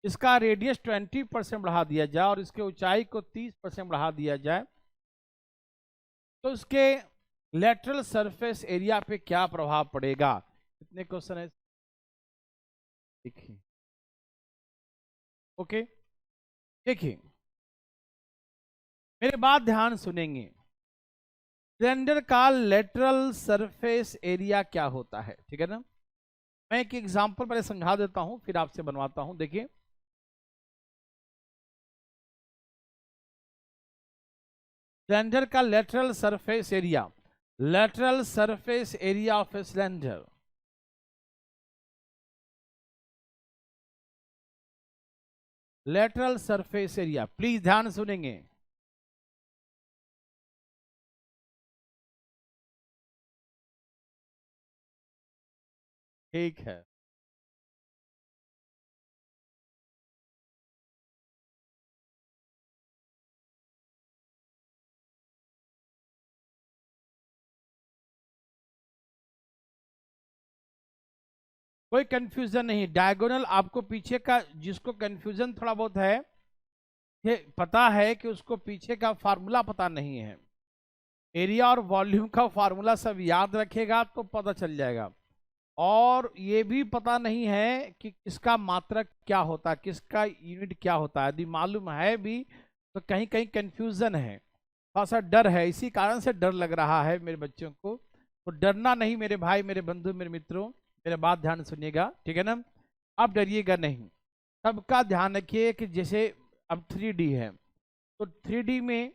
इसका रेडियस 20% बढ़ा दिया जाए और इसके ऊंचाई को 30% बढ़ा दिया जाए, तो उसके लेटरल सरफेस एरिया पे क्या प्रभाव पड़ेगा? कितने क्वेश्चन है? देखिए, ओके, देखिए मेरे बात ध्यान सुनेंगे। सिलेंडर का लेटरल सरफेस एरिया क्या होता है, ठीक है ना। मैं एक एग्जांपल पहले समझा देता हूं, फिर आपसे बनवाता हूं। देखिए, सिलेंडर का lateral surface area, lateral surface area of a cylinder, lateral surface area, please ध्यान सुनेंगे। ठीक है, कोई कंफ्यूजन नहीं। डायगोनल आपको पीछे का, जिसको कंफ्यूजन थोड़ा बहुत है, ये पता है कि उसको पीछे का फार्मूला पता नहीं है, एरिया और वॉल्यूम का फार्मूला सब याद रखेगा तो पता चल जाएगा। और ये भी पता नहीं है कि किसका मात्रक क्या होता है, किसका यूनिट क्या होता है। यदि मालूम है भी तो कहीं कहीं कंफ्यूजन है, थोड़ा सा डर है, इसी कारण से डर लग रहा है मेरे बच्चों को। तो डरना नहीं मेरे भाई, मेरे बंधु, मेरे मित्रों, मेरे बात ध्यान सुनिएगा, ठीक है ना। आप डरिएगा नहीं। सबका ध्यान रखिए कि जैसे अब 3D है, तो 3D में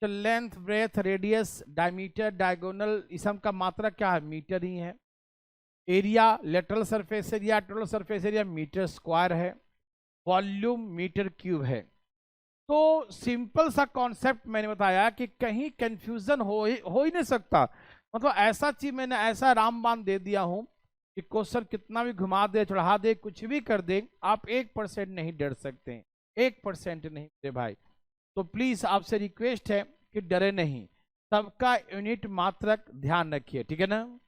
तो length, breadth, radius, diameter, diagonal, इस सब का मात्रा क्या है? मीटर ही है। Area, lateral surface area, total surface area metre square है। वॉल्यूम मीटर क्यूब है। तो सिंपल सा कॉन्सेप्ट मैंने बताया कि कहीं कंफ्यूजन हो ही नहीं सकता। मतलब ऐसा चीज मैंने ऐसा रामबाण दे दिया हूं कि क्वेश्चन कितना भी घुमा दे, चढ़ा दे, कुछ भी कर दे, आप 1% नहीं डर सकते, 1% नहीं मेरे भाई। तो प्लीज आपसे रिक्वेस्ट है कि डरे नहीं, सबका यूनिट मात्रक ध्यान रखिए, ठीक है ना।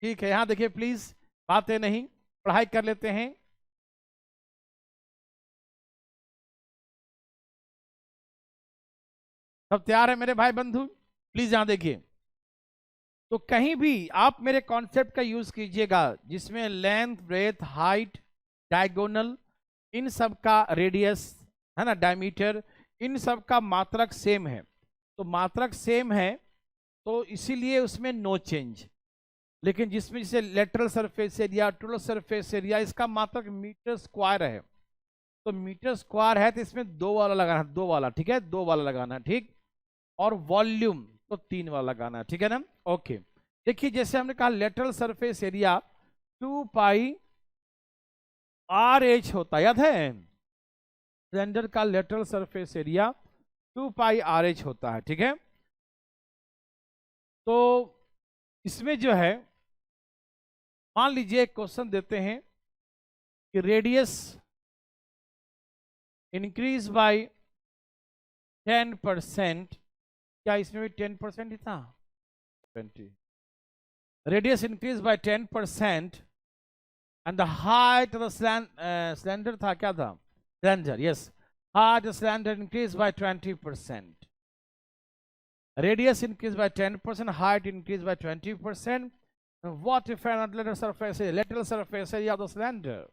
ठीक है, यहां देखिए प्लीज, बातें नहीं, पढ़ाई कर लेते हैं। सब तैयार है मेरे भाई बंधु? प्लीज यहां देखिए। तो कहीं भी आप मेरे कॉन्सेप्ट का यूज कीजिएगा जिसमें लेंथ, ब्रेथ, हाइट, डायगोनल, इन सब का रेडियस है ना, डायमीटर, इन सब का मात्रक सेम है। तो मात्रक सेम है तो इसीलिए उसमें नो चेंज। लेकिन जिसमें जैसे lateral surface area, total surface area, इसका मात्रक मीटर स्क्वायर है। तो मीटर स्क्वायर है तो इसमें 2 वाला लगाना है, 2 वाला, ठीक है, 2 वाला लगाना है, ठीक। और वॉल्यूम तो 3 वाला लगाना है, ठीक है ना। ओके, देखिए जैसे हमने कहा लेटरल सरफेस एरिया 2πRH होता है, याद है। सिलेंडर का लेटरल सरफेस एरिया 2πRH होता है, ठीक है। तो इसमें जो है, मान लीजिए एक क्वेश्चन देते हैं कि रेडियस इंक्रीज बाय 10%, क्या इसमें भी 10% ही था? 20, radius increase by 10% and the height of the cylinder था, क्या था? Cylinder, yes, height of cylinder increase by 20%। Radius increased by 10%, height increased by 20%. What if an lateral surface area of the cylinder?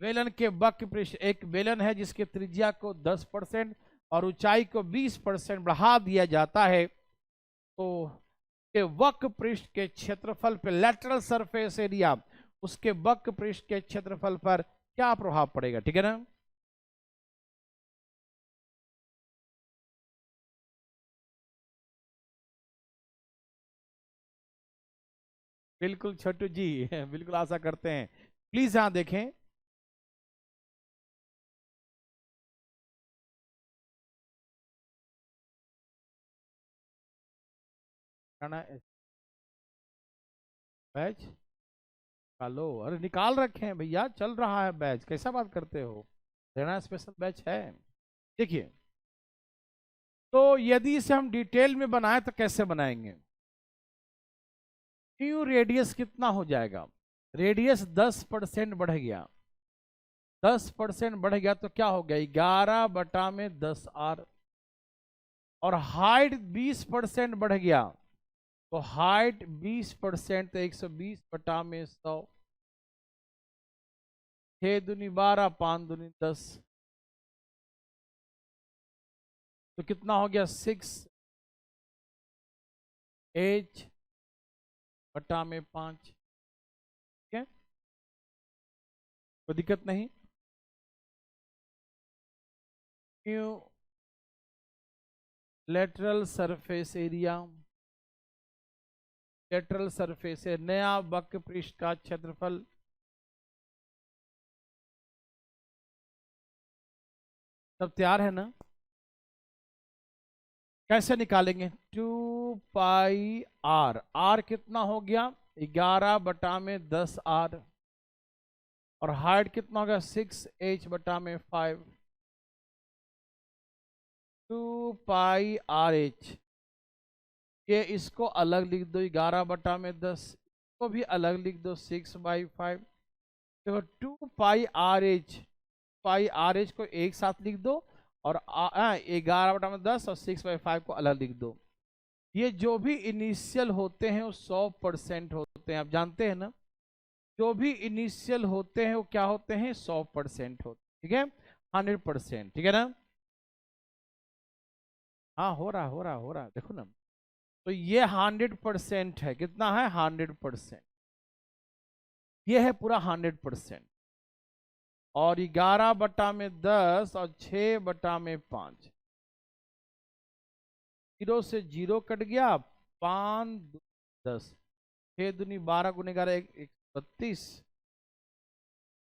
बेलन के वक्र पृष्ठ, एक बेलन है जिसके त्रिज्या को 10% और ऊंचाई को 20% बढ़ा दिया जाता है, तो के वक्र पृष्ठ के क्षेत्रफल पर लेटरल सरफेस एरिया, उसके वक्र पृष्ठ के क्षेत्रफल पर क्या प्रभाव पड़ेगा? ठीक है ना? बिल्कुल छोटू जी बिल्कुल आशा करते हैं। प्लीज यहां देखें, बैच निकालो। अरे निकाल रखे हैं भैया, चल रहा है बैच, कैसा बात करते हो? रहना स्पेशल बैच है। देखिए, तो यदि इसे हम डिटेल में बनाए तो कैसे बनाएंगे? न्यू रेडियस कितना हो जाएगा? रेडियस 10% बढ़ गया, 10% बढ़ गया तो क्या हो गया? 11/10R। और हाइट 20% बढ़ गया, तो हाइट 20% तो 120/100। 6 दूनी 12, 5 दूनी 10, तो कितना हो गया? 6H/5। ठीक है, कोई दिक्कत नहीं। क्यों? Lateral surface area, lateral surface है नया वक्र पृष्ठ का क्षेत्रफल, सब तैयार है ना? कैसे निकालेंगे? 2πr। r कितना हो गया? 11/10R। और हाइट कितना हो गया? 6H/5। 2πRH। ये इसको अलग लिख दो 11/10, इसको भी अलग लिख दो 6/5। देखो 2πRH, πRH को एक साथ लिख दो और 11/10 और 6/5 को अलग लिख दो। ये जो भी इनिशियल होते हैं वो 100% होते हैं, आप जानते हैं ना? जो भी इनिशियल होते हैं वो क्या होते हैं? 100% होते हैं। ठीक है, 100%। ठीक है ना? हाँ, हो रहा, देखो ना। तो ये 100% है। कितना है? 100%। ये है पूरा 100%। और 11/10 और 6/5, 0 से 0 कट गया, 5 10, 6 दूनी 12 गुने 11 132।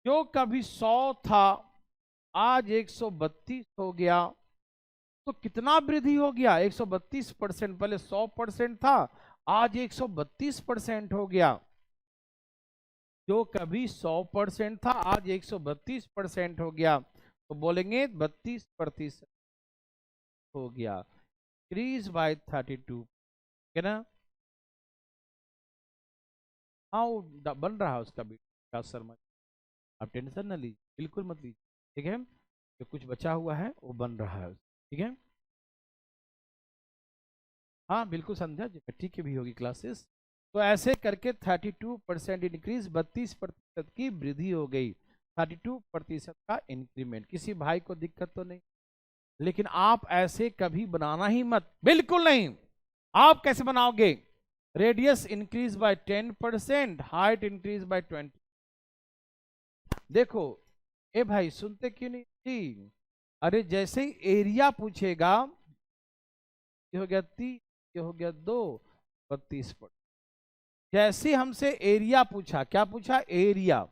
जो कभी 100 था आज 132 हो गया, तो कितना वृद्धि हो गया? 132%। पहले 100% था, आज 132% हो गया। जो कभी 100% था आज 132% हो गया, तो बोलेंगे 32% हो गया, इंक्रीज बाय 32। है ना? हाँ, वो बन रहा है उसका भी शर्मा, आप टेंशन ना लीजिए, बिल्कुल मत लीजिए। ठीक है, जो कुछ बचा हुआ है वो बन रहा है। ठीक है, हाँ बिल्कुल समझा जी, ठीक है भी होगी क्लासेस। तो ऐसे करके 32% इंक्रीज, 32% की वृद्धि हो गई, 32% का इंक्रीमेंट। किसी भाई को दिक्कत तो नहीं? लेकिन आप ऐसे कभी बनाना ही मत, बिल्कुल नहीं। आप कैसे बनाओगे? Radius increase by 10%, height increase by 20। देखो ए भाई, सुनते क्यों नहीं जी? अरे जैसे ही एरिया पूछेगा, ये हो गया 30, ये हो गया 2, 32%। जैसे हमसे एरिया पूछा, क्या पूछा? एरिया।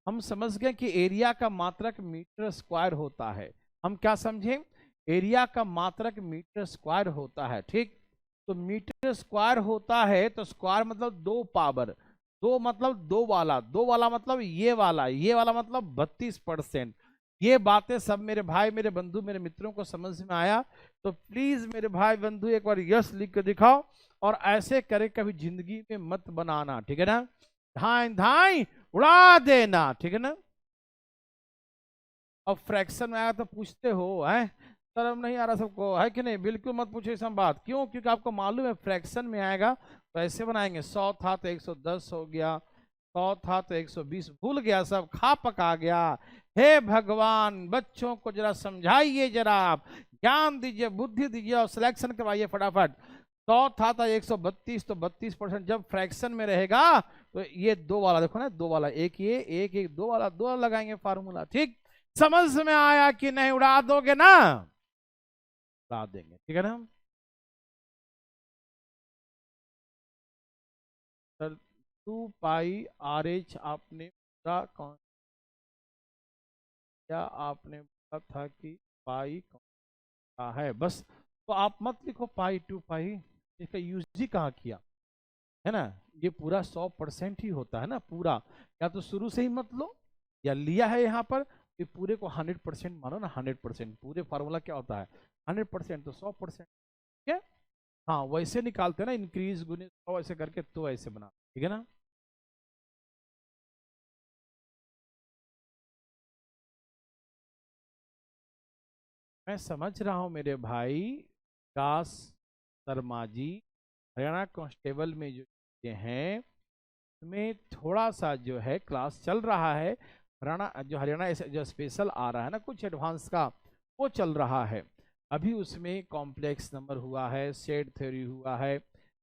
हम समझ गए कि एरिया का मात्रक मीटर स्क्वायर होता है। हम क्या समझे? एरिया का मात्रक मीटर स्क्वायर होता है। ठीक, तो मीटर स्क्वायर होता है तो स्क्वायर मतलब 2 पावर, 2 मतलब 2 वाला, 2 वाला मतलब ये वाला, ये वाला मतलब 32%। ये बातें सब मेरे भाई, मेरे बंधु, मेरे मित्रों को समझ में आया? तो प्लीज मेरे भाई बंधु एक बार यस लिख के दिखाओ, और ऐसे करे कभी जिंदगी में मत बनाना। ठीक है ना? धाई धाई उड़ा देना। ठीक है ना? अब फ्रैक्शन में आया तो पूछते हो है शर्म नहीं आ रहा सबको, है कि नहीं? बिल्कुल मत पूछो इस बात, क्यों? क्योंकि आपको मालूम है फ्रैक्शन में आएगा तो ऐसे बनाएंगे, 100 था तो 110 हो गया, 100 था तो 120, भूल गया सब, खा पका गया। हे भगवान, बच्चों को जरा समझाइए, जरा आप ज्ञान दीजिए, बुद्धि दीजिए और सिलेक्शन करवाइए फटाफट। 100 था 132, तो 32% जब फ्रैक्शन में रहेगा तो ये दो वाला देखो ना, दो वाला, एक ये एक एक दो वाला, दो वाला लगाएंगे फार्मूला। ठीक, समझ में आया कि नहीं? उड़ा दोगे ना? उड़ा देंगे, ठीक है ना? सर 2 पाई RH आपने पूरा कौन क्या आपने बोला था कि पाई कौन सा है, बस। तो आप मत लिखो पाई 2 पाई, इसका यूज ही कहाँ किया है ना? ये पूरा 100% ही होता है ना पूरा, या तो शुरू से ही मत लो, या लिया है यहाँ पर ये पूरे को 100% मानो ना, 100%। पूरे फार्मूला क्या होता है? 100% तो 100%, ठीक है? हाँ, वैसे निकालते हैं ना, इंक्रीज गुने 100 ऐसे करके, तो ऐसे बना, ठीक है ना? मैं समझ रहा हूँ मेरे भाई विकास शर्मा जी, हरियाणा कांस्टेबल में जो ये हैं में थोड़ा सा जो है क्लास चल रहा है, हरियाणा जो स्पेशल आ रहा है ना कुछ एडवांस का, वो चल रहा है। अभी उसमें कॉम्प्लेक्स नंबर हुआ है, सेट थ्योरी हुआ है,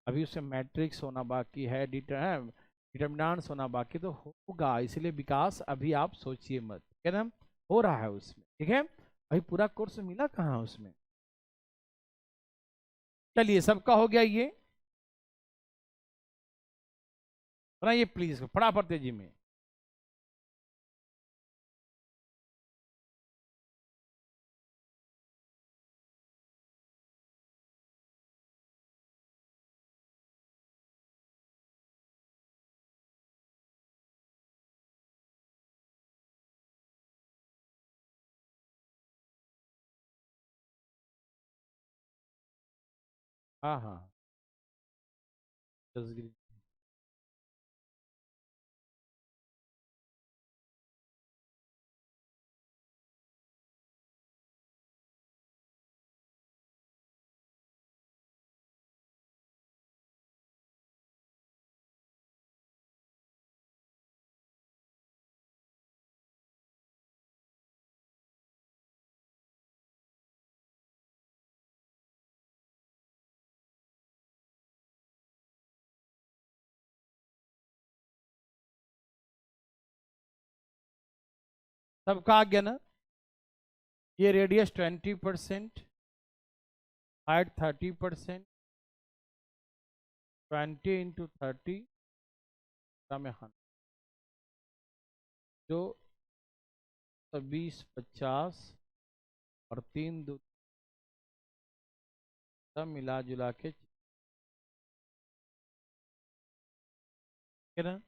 अभी उसमें मैट्रिक्स होना बाकी है, डिटर्मिनेंट्स होना बाकी, तो होगा। इसलिए विकास अभी आप सोचिए मत, ठीक है ना? हो रहा है उसमें, ठीक है? अभी पूरा कोर्स मिला कहाँ उसमें? चलिए, सबका हो गया ये, बनाइए प्लीज फटाफट तेजी में। हाँ हाँ, तस्वीर। सबका आ गया ना? ये रेडियस 20%, हाइट 30%, 20 × 30 में 100, जो 20 50 और 3 2 सब मिला जुला के, ठीक है ना?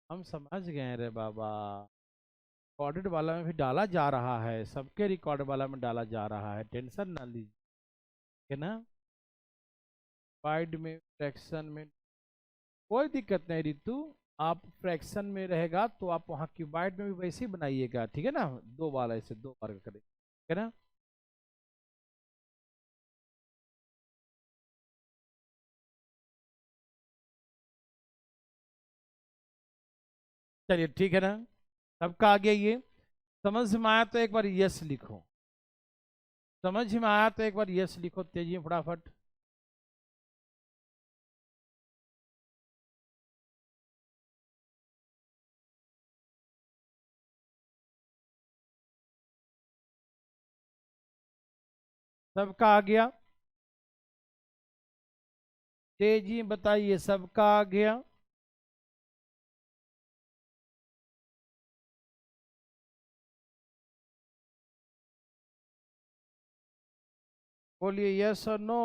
हम समझ गए रे बाबा, रिकॉर्डेड वाला में भी डाला जा रहा है, सबके रिकॉर्ड वाला में डाला जा रहा है, टेंशन ना लीजिए, ठीक है ना? वाइड में, फ्रैक्शन में कोई दिक्कत नहीं रितु, आप फ्रैक्शन में रहेगा तो आप वहाँ क्यूबाइड में भी वैसे ही बनाइएगा, ठीक है ना? दो बार ऐसे, दो बार करें, ठीक है ना? चलिए, ठीक है ना? सबका आ गया ये? समझ में आया तो एक बार यस लिखो, समझ में आया तो एक बार यस लिखो तेजी में फटाफट। सबका आ गया? तेजी में बताइए, सबका आ गया? बोलिए यस और नो।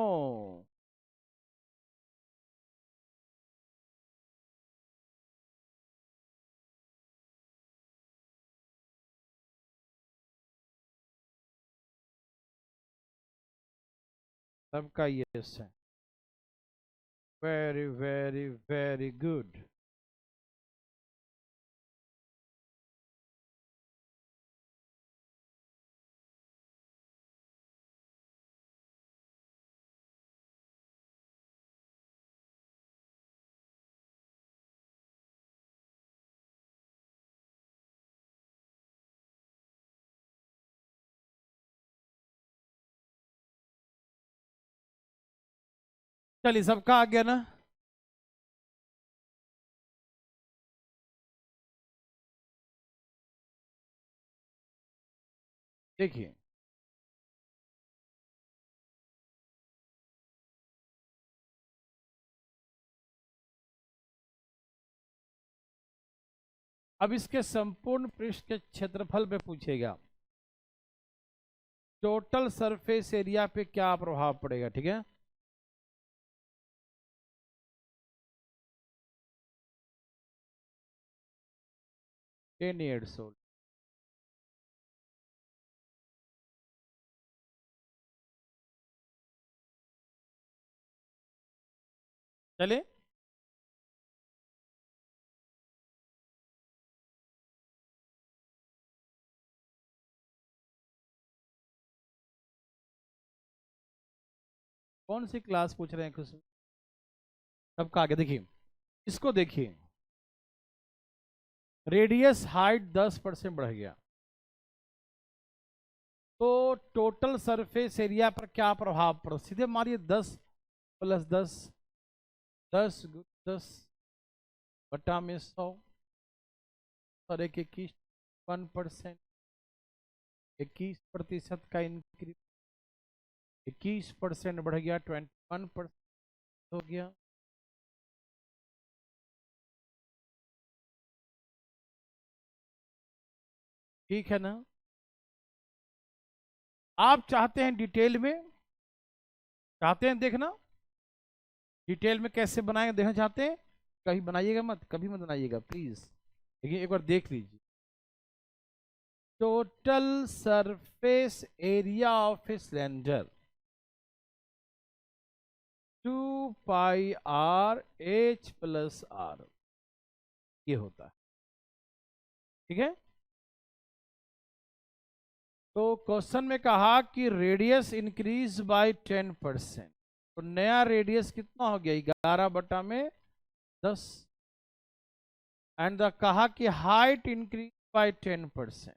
सबका यस है, वेरी वेरी वेरी गुड। चलिए सबका आ गया ना। देखिए अब इसके संपूर्ण पृष्ठ के क्षेत्रफल पे पूछेगा, टोटल सरफेस एरिया पे क्या प्रभाव पड़ेगा, ठीक है। Ten years old. चले कौन सी क्लास पूछ रहे हैं खुश, सबका आगे देखिए, इसको देखिए, रेडियस हाइट 10% बढ़ गया, तो टोटल सरफेस एरिया पर क्या प्रभाव पड़ा, सीधे मारिए 10 + 10, 10 × 10 बटा में 100 और 21, 1%, 21% का इंक्रीज, 21% बढ़ गया, 21% हो गया। ठीक है ना। आप चाहते हैं डिटेल में, चाहते हैं देखना डिटेल में कैसे बनाएंगे, देखना चाहते हैं, कभी बनाइएगा मत, कभी मत बनाइएगा प्लीज, लेकिन एक बार देख लीजिए। Total surface area of a cylinder 2πr H+r ये होता है, ठीक है। तो क्वेश्चन में कहा कि रेडियस इंक्रीज बाय 10%, तो नया रेडियस कितना हो गया, 11/10, एंड कहा कि हाइट इंक्रीज बाय 10%,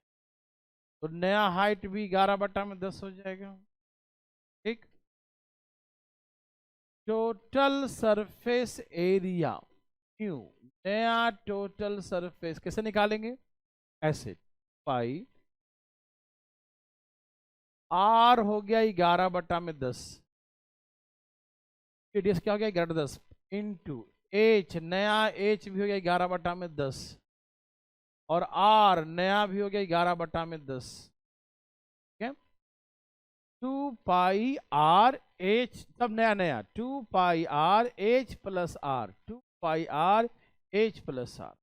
तो नया हाइट भी 11/10 हो जाएगा, ठीक। टोटल सरफेस एरिया न्यू, नया टोटल सरफेस कैसे निकालेंगे, ऐसे पाई आर हो गया 11/10, रेडियस क्या हो गया 11/10 इंटू एच, नया एच भी हो गया 11/10, और आर नया भी हो गया 11/10, ठीक है। 2πr सब नया नया, 2πr H+r, 2πr H+r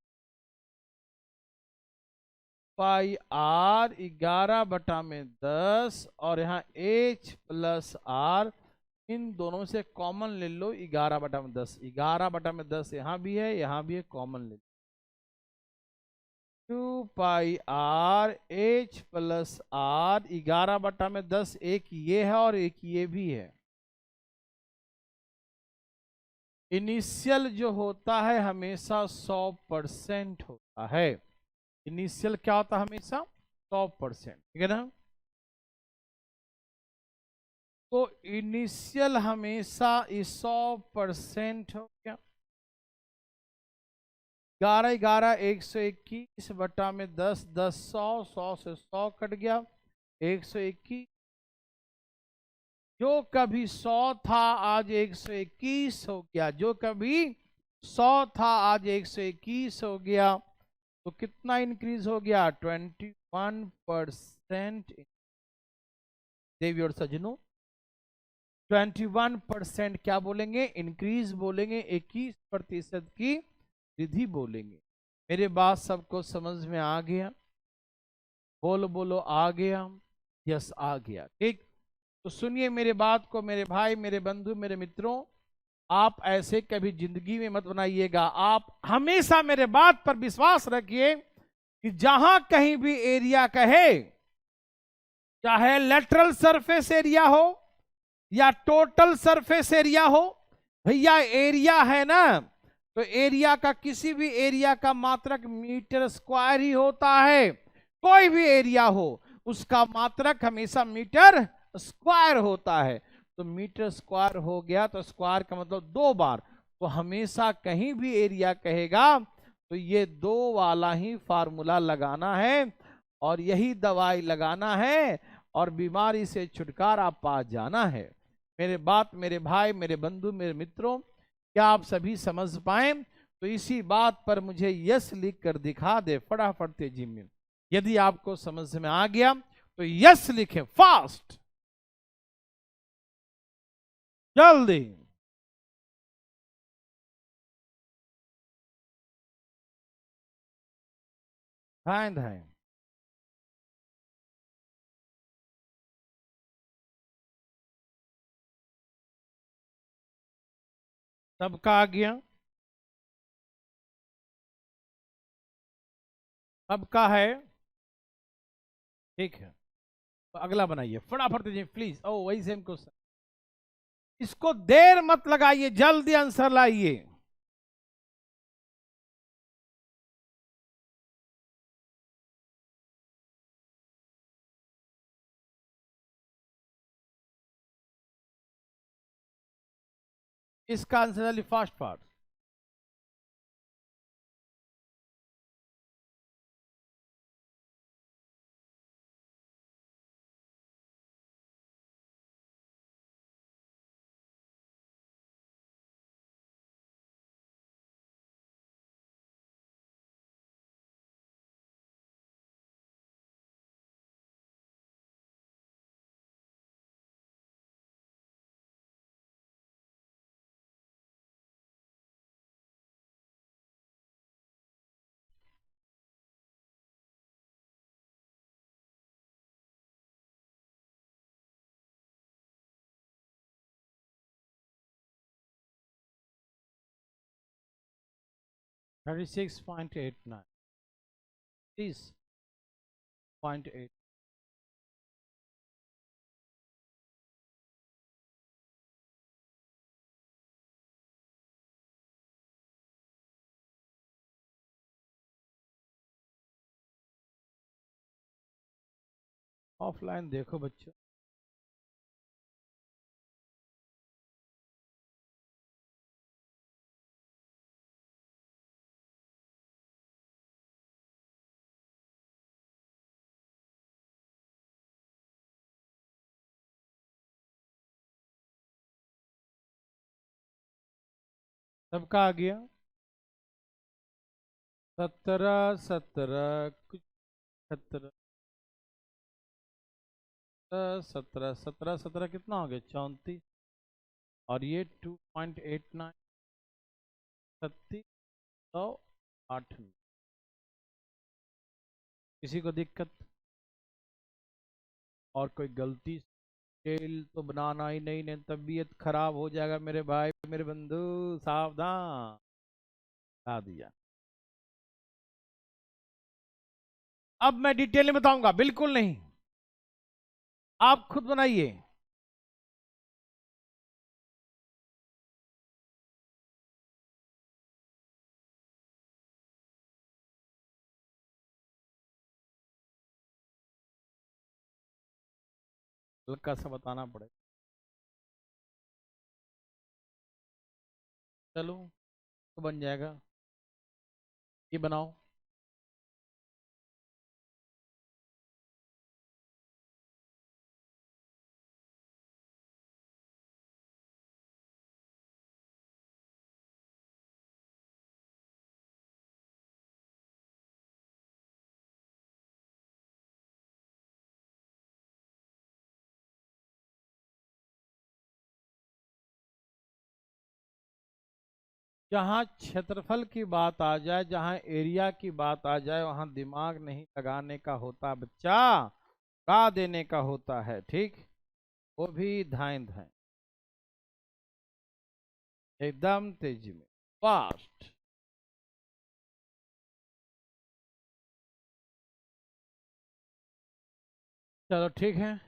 11/10, और यहाँ H+r, इन दोनों से कॉमन ले लो 11/10, 11/10 यहाँ भी है, यहाँ भी है, कॉमन ले लो, 2πr H+r 11/10, एक ये है और एक ये भी है। इनिशियल जो होता है हमेशा 100% होता है, इनिशियल क्या होता है हमेशा 100%, ठीक है ना। तो इनिशियल हमेशा 100% हो गया, 11 121 बटा में 10 10 100 100 से 100 कट गया, 121, जो कभी 100 था आज 121 हो गया, जो कभी 100 था आज 121 हो गया, तो कितना इंक्रीज हो गया 21%। देवी और सजनों 21% क्या बोलेंगे, इंक्रीज बोलेंगे, 21% की वृद्धि बोलेंगे। मेरे बात सबको समझ में आ गया, बोलो बोलो आ गया, यस आ गया, ठीक। तो सुनिए मेरे बात को, मेरे भाई, मेरे बंधु, मेरे मित्रों, आप ऐसे कभी जिंदगी में मत बनाइएगा, आप हमेशा मेरे बात पर विश्वास रखिए कि जहां कहीं भी एरिया कहे, चाहे लेटरल सरफेस एरिया हो या टोटल सरफेस एरिया हो, भैया एरिया है ना, तो एरिया का किसी भी एरिया का मात्रक मीटर स्क्वायर ही होता है, कोई भी एरिया हो उसका मात्रक हमेशा मीटर स्क्वायर होता है। तो मीटर स्क्वायर हो गया, तो स्क्वायर का मतलब 2 बार। तो हमेशा कहीं भी एरिया कहेगा तो ये 2 वाला ही फार्मूला लगाना है और यही दवाई लगाना है और बीमारी से छुटकारा पा जाना है। मेरे बात, मेरे भाई, मेरे बंधु, मेरे मित्रों, क्या आप सभी समझ पाए? तो इसी बात पर मुझे यस लिख कर दिखा दे फटाफट तेजी में। यदि आपको समझ में आ गया तो यस लिखे फास्ट, जल्दी। धाए धाए। सबका आ गया? सबका है? ठीक है, तो अगला बनाइए फटाफट तेजी प्लीज। ओ वही सेम क्वेश्चन। इसको देर मत लगाइए, जल्दी आंसर लाइए। इसका answer fast fast. Thirty 36.89, 30.8। Offline देखो बच्चों। सबका आ गया? 17 17 कुछ 17 17 17 17 कितना हो गया? 34। और ये 2.89, 3608। किसी को दिक्कत और कोई गलती? तेल तो बनाना ही नहीं, नहीं तबीयत खराब हो जाएगा मेरे भाई, मेरे बंधु, सावधान। बता दिया। अब मैं डिटेल में बताऊंगा, बिल्कुल नहीं, आप खुद बनाइए। हल्का सा बताना पड़ेगा। चलो, तो बन जाएगा। ये बनाओ। जहां क्षेत्रफल की बात आ जाए, जहां एरिया की बात आ जाए, वहां दिमाग नहीं लगाने का होता बच्चा, गा देने का होता है। ठीक, वो भी धाए धाए, एकदम तेजी में, फास्ट। चलो ठीक है।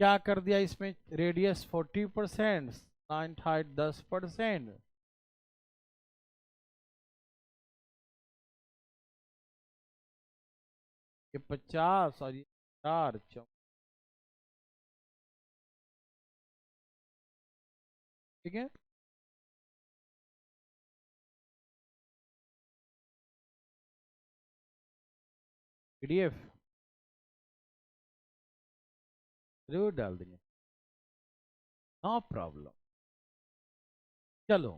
क्या कर दिया इसमें? Radius 40%, nine height 10%। ये 50 और ये 4 ठीक है। PDF जरूर डाल देंगे, नो प्रॉब्लम। चलो,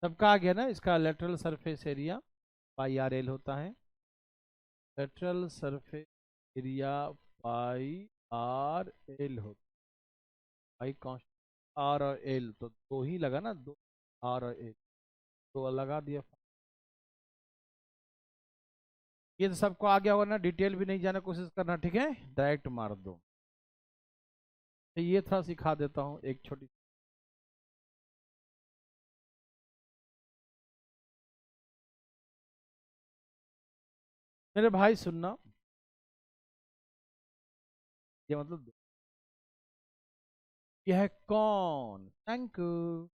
सबका आ गया ना। इसका lateral surface area pi R L होता है। Lateral surface area pi R L होता है। पाई कांस्टेंट आर और एल तो दो ही लगा ना, दो आर और एल तो लगा दिया। ये तो सबको आ गया होगा ना, डिटेल भी नहीं जाना कोशिश करना, ठीक है, डायरेक्ट मार दो। तो ये थोड़ा सिखा देता हूँ एक छोटी। मेरे भाई सुनना, ये मतलब यह है कौन, थैंक यू।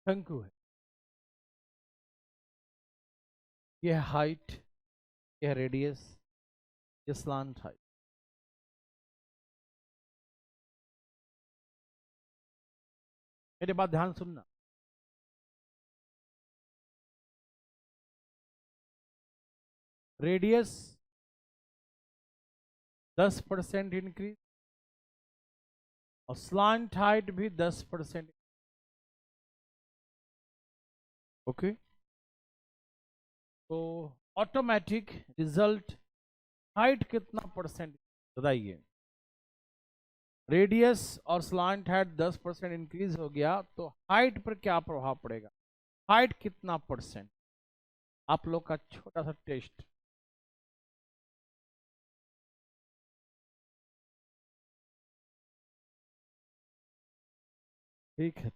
शंकु है, यह हाइट, यह रेडियस, ये स्लांट हाइट। मेरे बात ध्यान सुनना। रेडियस 10% इंक्रीज और स्लांट हाइट भी 10%। ओके, तो ऑटोमेटिक रिजल्ट हाइट कितना परसेंट बताइए। रेडियस और स्लांट हाइट 10% इंक्रीज हो गया तो हाइट पर क्या प्रभाव पड़ेगा, हाइट कितना परसेंट। आप लोग का छोटा सा टेस्ट। ठीक है,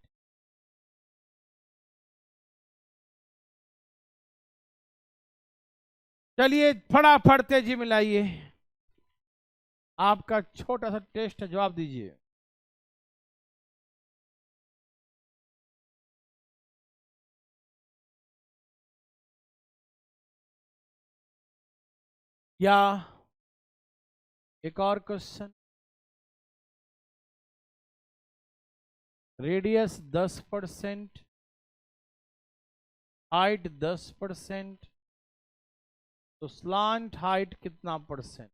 चलिए फटाफट तेजी मिलाइए। आपका छोटा सा टेस्ट है, जवाब दीजिए। या एक और क्वेश्चन। रेडियस 10%, हाइट 10%, तो स्लांट हाइट कितना परसेंट।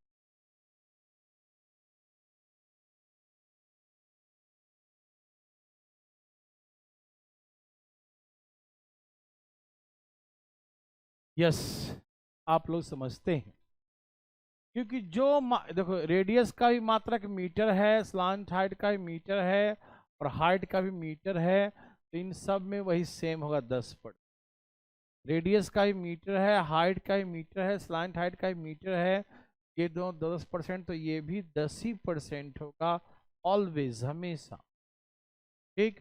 यस, आप लोग समझते हैं, क्योंकि जो देखो रेडियस का भी मात्रक मीटर है, स्लांट हाइट का भी मीटर है और हाइट का भी मीटर है, तो इन सब में वही सेम होगा 10%। रेडियस का भी मीटर है, हाइट का भी मीटर है, स्लांट हाइट का भी मीटर है, ये दोनों 10%, तो ये भी 10% होगा ऑलवेज, हमेशा। ठीक,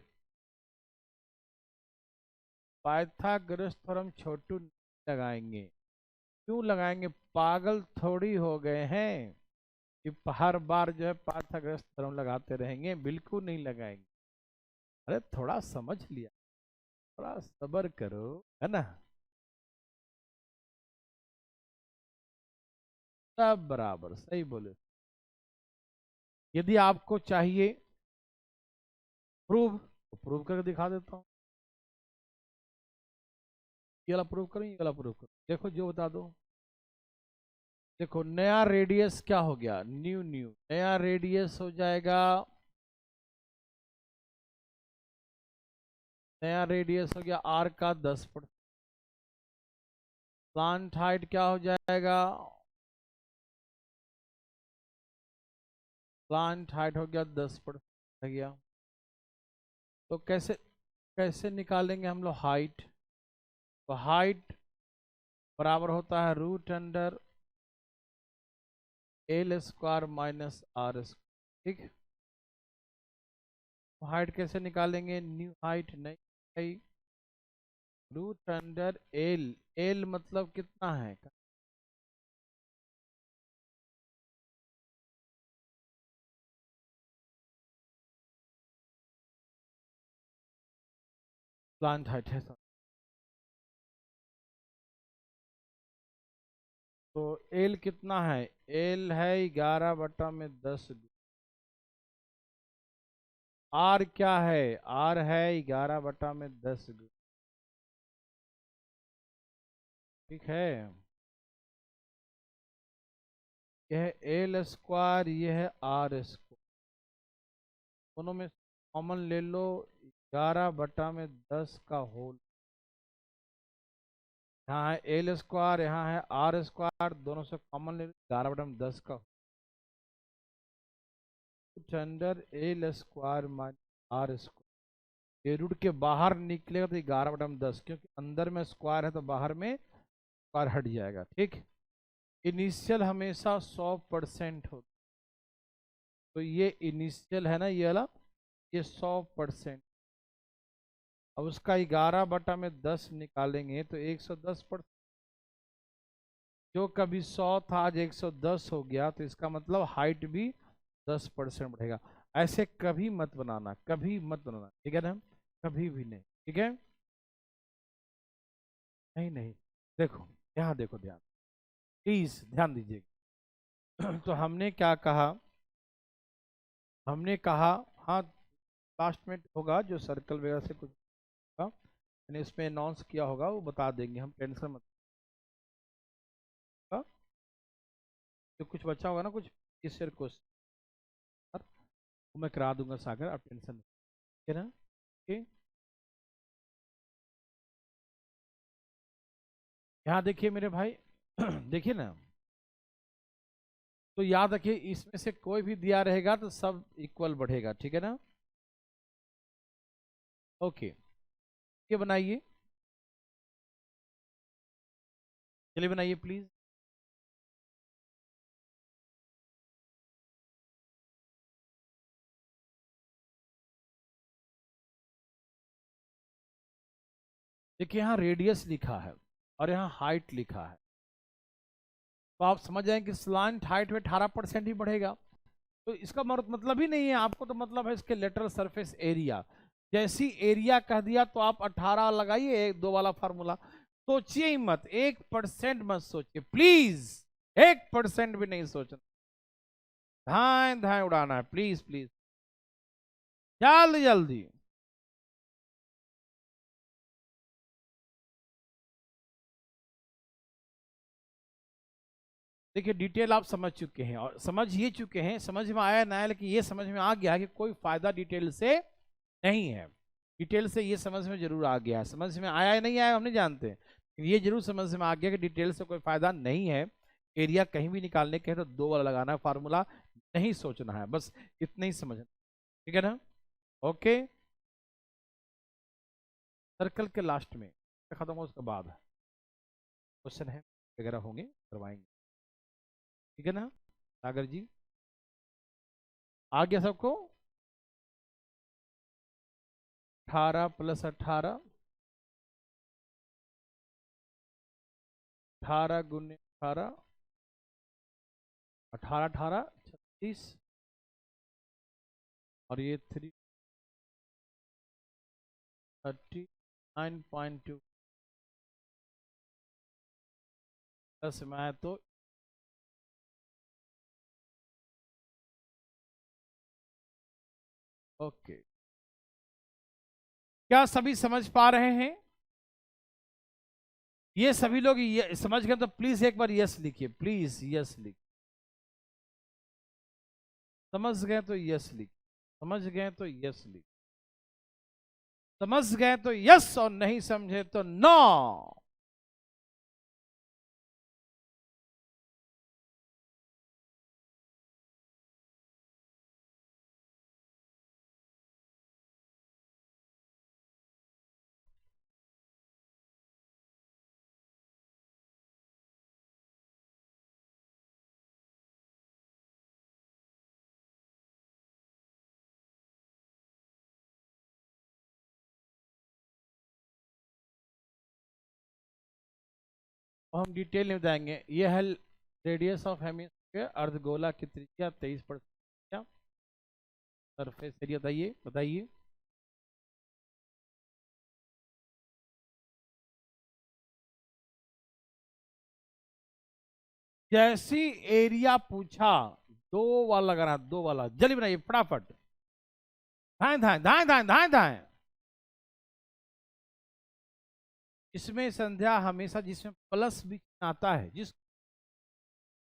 पाइथागोरस थ्योरम छोटू लगाएंगे, क्यों लगाएंगे, पागल थोड़ी हो गए हैं कि हर बार जो है पाइथागोरस थ्योरम लगाते रहेंगे, बिल्कुल नहीं लगाएंगे। अरे थोड़ा समझ लिया, थोड़ा सब्र करो, है ना। सब बराबर सही बोले। यदि आपको चाहिए प्रूव तो प्रूव करके दिखा देता हूँ। ये वाला प्रूव करूँ, ये वाला प्रूव करूँ, देखो जो बता दो। देखो नया रेडियस क्या हो गया, न्यू न्यू नया रेडियस हो जाएगा, नया रेडियस हो गया आर का 10%। प्लांट हाइट क्या हो जाएगा, प्लांट हाइट हो गया 10% हो गया। तो कैसे कैसे निकालेंगे हम लोग हाइट, तो हाइट बराबर होता है root under L square minus R square. ठीक, हाइट कैसे निकालेंगे, न्यू हाइट नहीं, रूट अंडर एल, एल मतलब कितना है, प्लांट हाइट है। तो एल कितना है? एल है 11/10। आर क्या है? आर है 11/10। ठीक है, यह है एल स्क्वायर, यह है आर स्क्वायर। दोनों में कॉमन ले लो, 11/10 का होल। यहाँ है एल स्क्वायर, यहाँ है आर स्क्वायर, दोनों से कॉमन ले लो, 11/10 का। कुछ under L square minus R square. ये रूट के बाहर निकलेगा तो 11/10, क्योंकि अंदर में स्क्वायर है तो बाहर में स्क्वायर हट जाएगा। ठीक, इनिशियल हमेशा 100% हो, तो ये इनिशियल है ना ये वाला, ये 100%। अब उसका 11/10 निकालेंगे तो 110%। जो कभी 100 था आज 110 हो गया, तो इसका मतलब हाइट भी 10% बढ़ेगा। ऐसे कभी मत बनाना, कभी मत बनाना, ठीक है ना? कभी भी नहीं, ठीक है? नहीं नहीं, देखो, यहाँ देखो, ध्यान, प्लीज ध्यान दीजिएगा। तो हमने क्या कहा? हमने कहा, हाँ, लास्ट में होगा जो सर्कल वगैरह से कुछ होगा, मैंने इसमें अनाउंस किया होगा, वो बता देंगे हम, टेंशन मत। हाँ? जो कुछ बचा होगा ना, कुछ इस क्वेश्चन, वो मैं करा दूंगा सागर, आप टेंशन नहीं, ठीक है ना? ओके, यहाँ देखिए मेरे भाई, देखिए ना, तो याद रखिए इसमें से कोई भी दिया रहेगा तो सब इक्वल बढ़ेगा, ठीक है ना? ओके, ये बनाइए, चलिए बनाइए प्लीज। देखिए यहाँ रेडियस लिखा है और यहाँ हाइट लिखा है, तो आप समझ जाएंगे कि स्लांट हाइट में 18% ही बढ़ेगा। तो इसका मतलब ही नहीं है आपको, तो मतलब है इसके लेटरल सरफेस एरिया। जैसी एरिया कह दिया तो आप 18 लगाइए, एक दो वाला फार्मूला। सोचिए ही मत, 1% मत सोचिए प्लीज, 1% भी नहीं सोचना, धाए धाए उड़ाना है, प्लीज प्लीज, जल्दी जल्दी। देखिए डिटेल आप समझ चुके हैं, और समझ ही चुके हैं, समझ में आया ना, लेकिन ये समझ में आ गया कि कोई फायदा डिटेल से नहीं है। डिटेल से ये समझ में जरूर आ गया है, समझ में आया या नहीं आया हम नहीं जानते, ये जरूर समझ में आ गया कि डिटेल से कोई फायदा नहीं है। एरिया कहीं भी निकालने के हैं तो दो वाला लगाना है फार्मूला, नहीं सोचना है, बस इतना ही समझना, ठीक है ना? ओके, सर्कल के लास्ट में खत्म हो उसके बाद क्वेश्चन है वगैरह होंगे, करवाएंगे, ठीक है ना? सागर जी, आ गया सबको? 18 + 18, 18 × 18, 18 18 36, और ये 339.2 प्लस में आए तो ओके। क्या सभी समझ पा रहे हैं? ये सभी लोग ये समझ गए तो प्लीज एक बार यस लिखिए, प्लीज यस लिखिए। समझ गए तो यस लिखिए, समझ गए तो यस लिखिए, समझ गए तो यस, और नहीं समझे तो नो। और हम डिटेल में बताएंगे। ये है रेडियस ऑफ हेमिस्फीयर, अर्धगोला की त्रिज्या 23%। सरफेस एरिया बताइए, बताइए। जैसी एरिया पूछा, दो वाला लगाना, दो वाला जल्दी बनाइए फटाफट। धाएं धाएं धाएं धाएं धाएं धाएं। इसमें संध्या हमेशा जिसमें प्लस बीच में आता है, जिस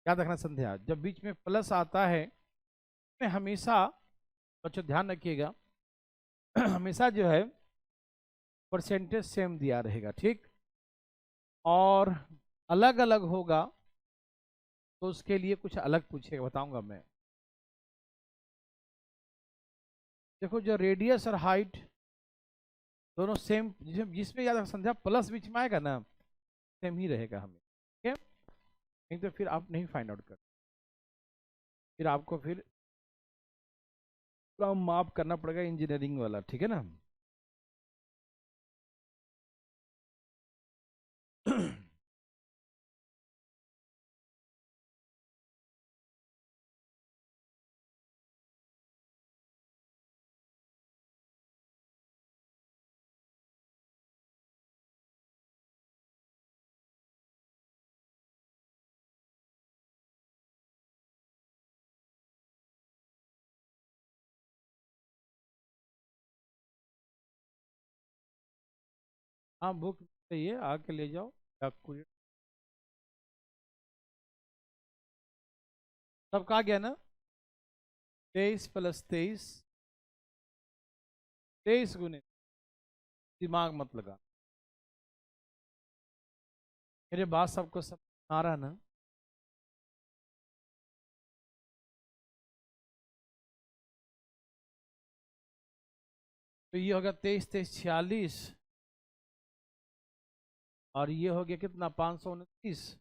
याद रखना संध्या, जब बीच में प्लस आता है में हमेशा, बच्चों ध्यान रखिएगा, हमेशा जो है परसेंटेज सेम दिया रहेगा, ठीक। और अलग अलग होगा तो उसके लिए कुछ अलग पूछेगा, बताऊंगा मैं। देखो जो रेडियस और हाइट दोनों सेम, जिसमें याद रख संध्या प्लस बीच में आएगा ना, सेम ही रहेगा हमें, ठीक है। नहीं तो फिर आप नहीं फाइंड आउट कर, फिर आपको फिर पूरा माप करना पड़ेगा इंजीनियरिंग वाला, ठीक है ना। हाँ बुक चाहिए आके ले जाओ, आपको सबका आ गया ना। 23 + 23, 23 गुने, दिमाग मत लगा। मेरे बात सबको सब आ रहा ना। तो ये हो गया 23 23 46, और ये हो गया कितना 529,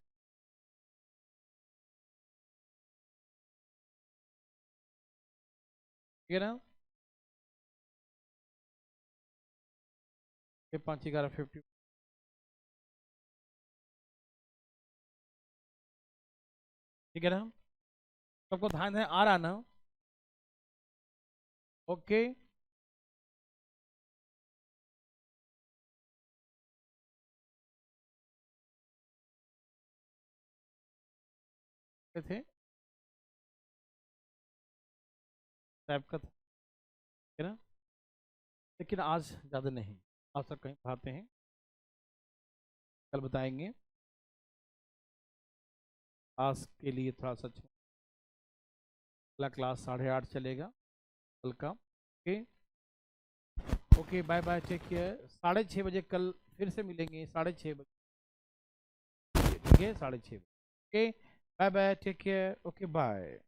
ठीक है ना। ये 5 11 50, ठीक है ना। सबको ध्यान है, आ रहा ना। ओके। थे टाइप का था, ठीक है ना। लेकिन आज ज़्यादा नहीं, आज सब कहीं पढ़ाते हैं, कल बताएंगे। आज के लिए थोड़ा सा अगला क्लास 8:30 चलेगा कल का। Okay. Okay bye bye, take care. 6:30 बजे कल फिर से मिलेंगे, 6:30 बजे, ठीक है, 6:30 बजे। Okay bye bye, take care, okay bye.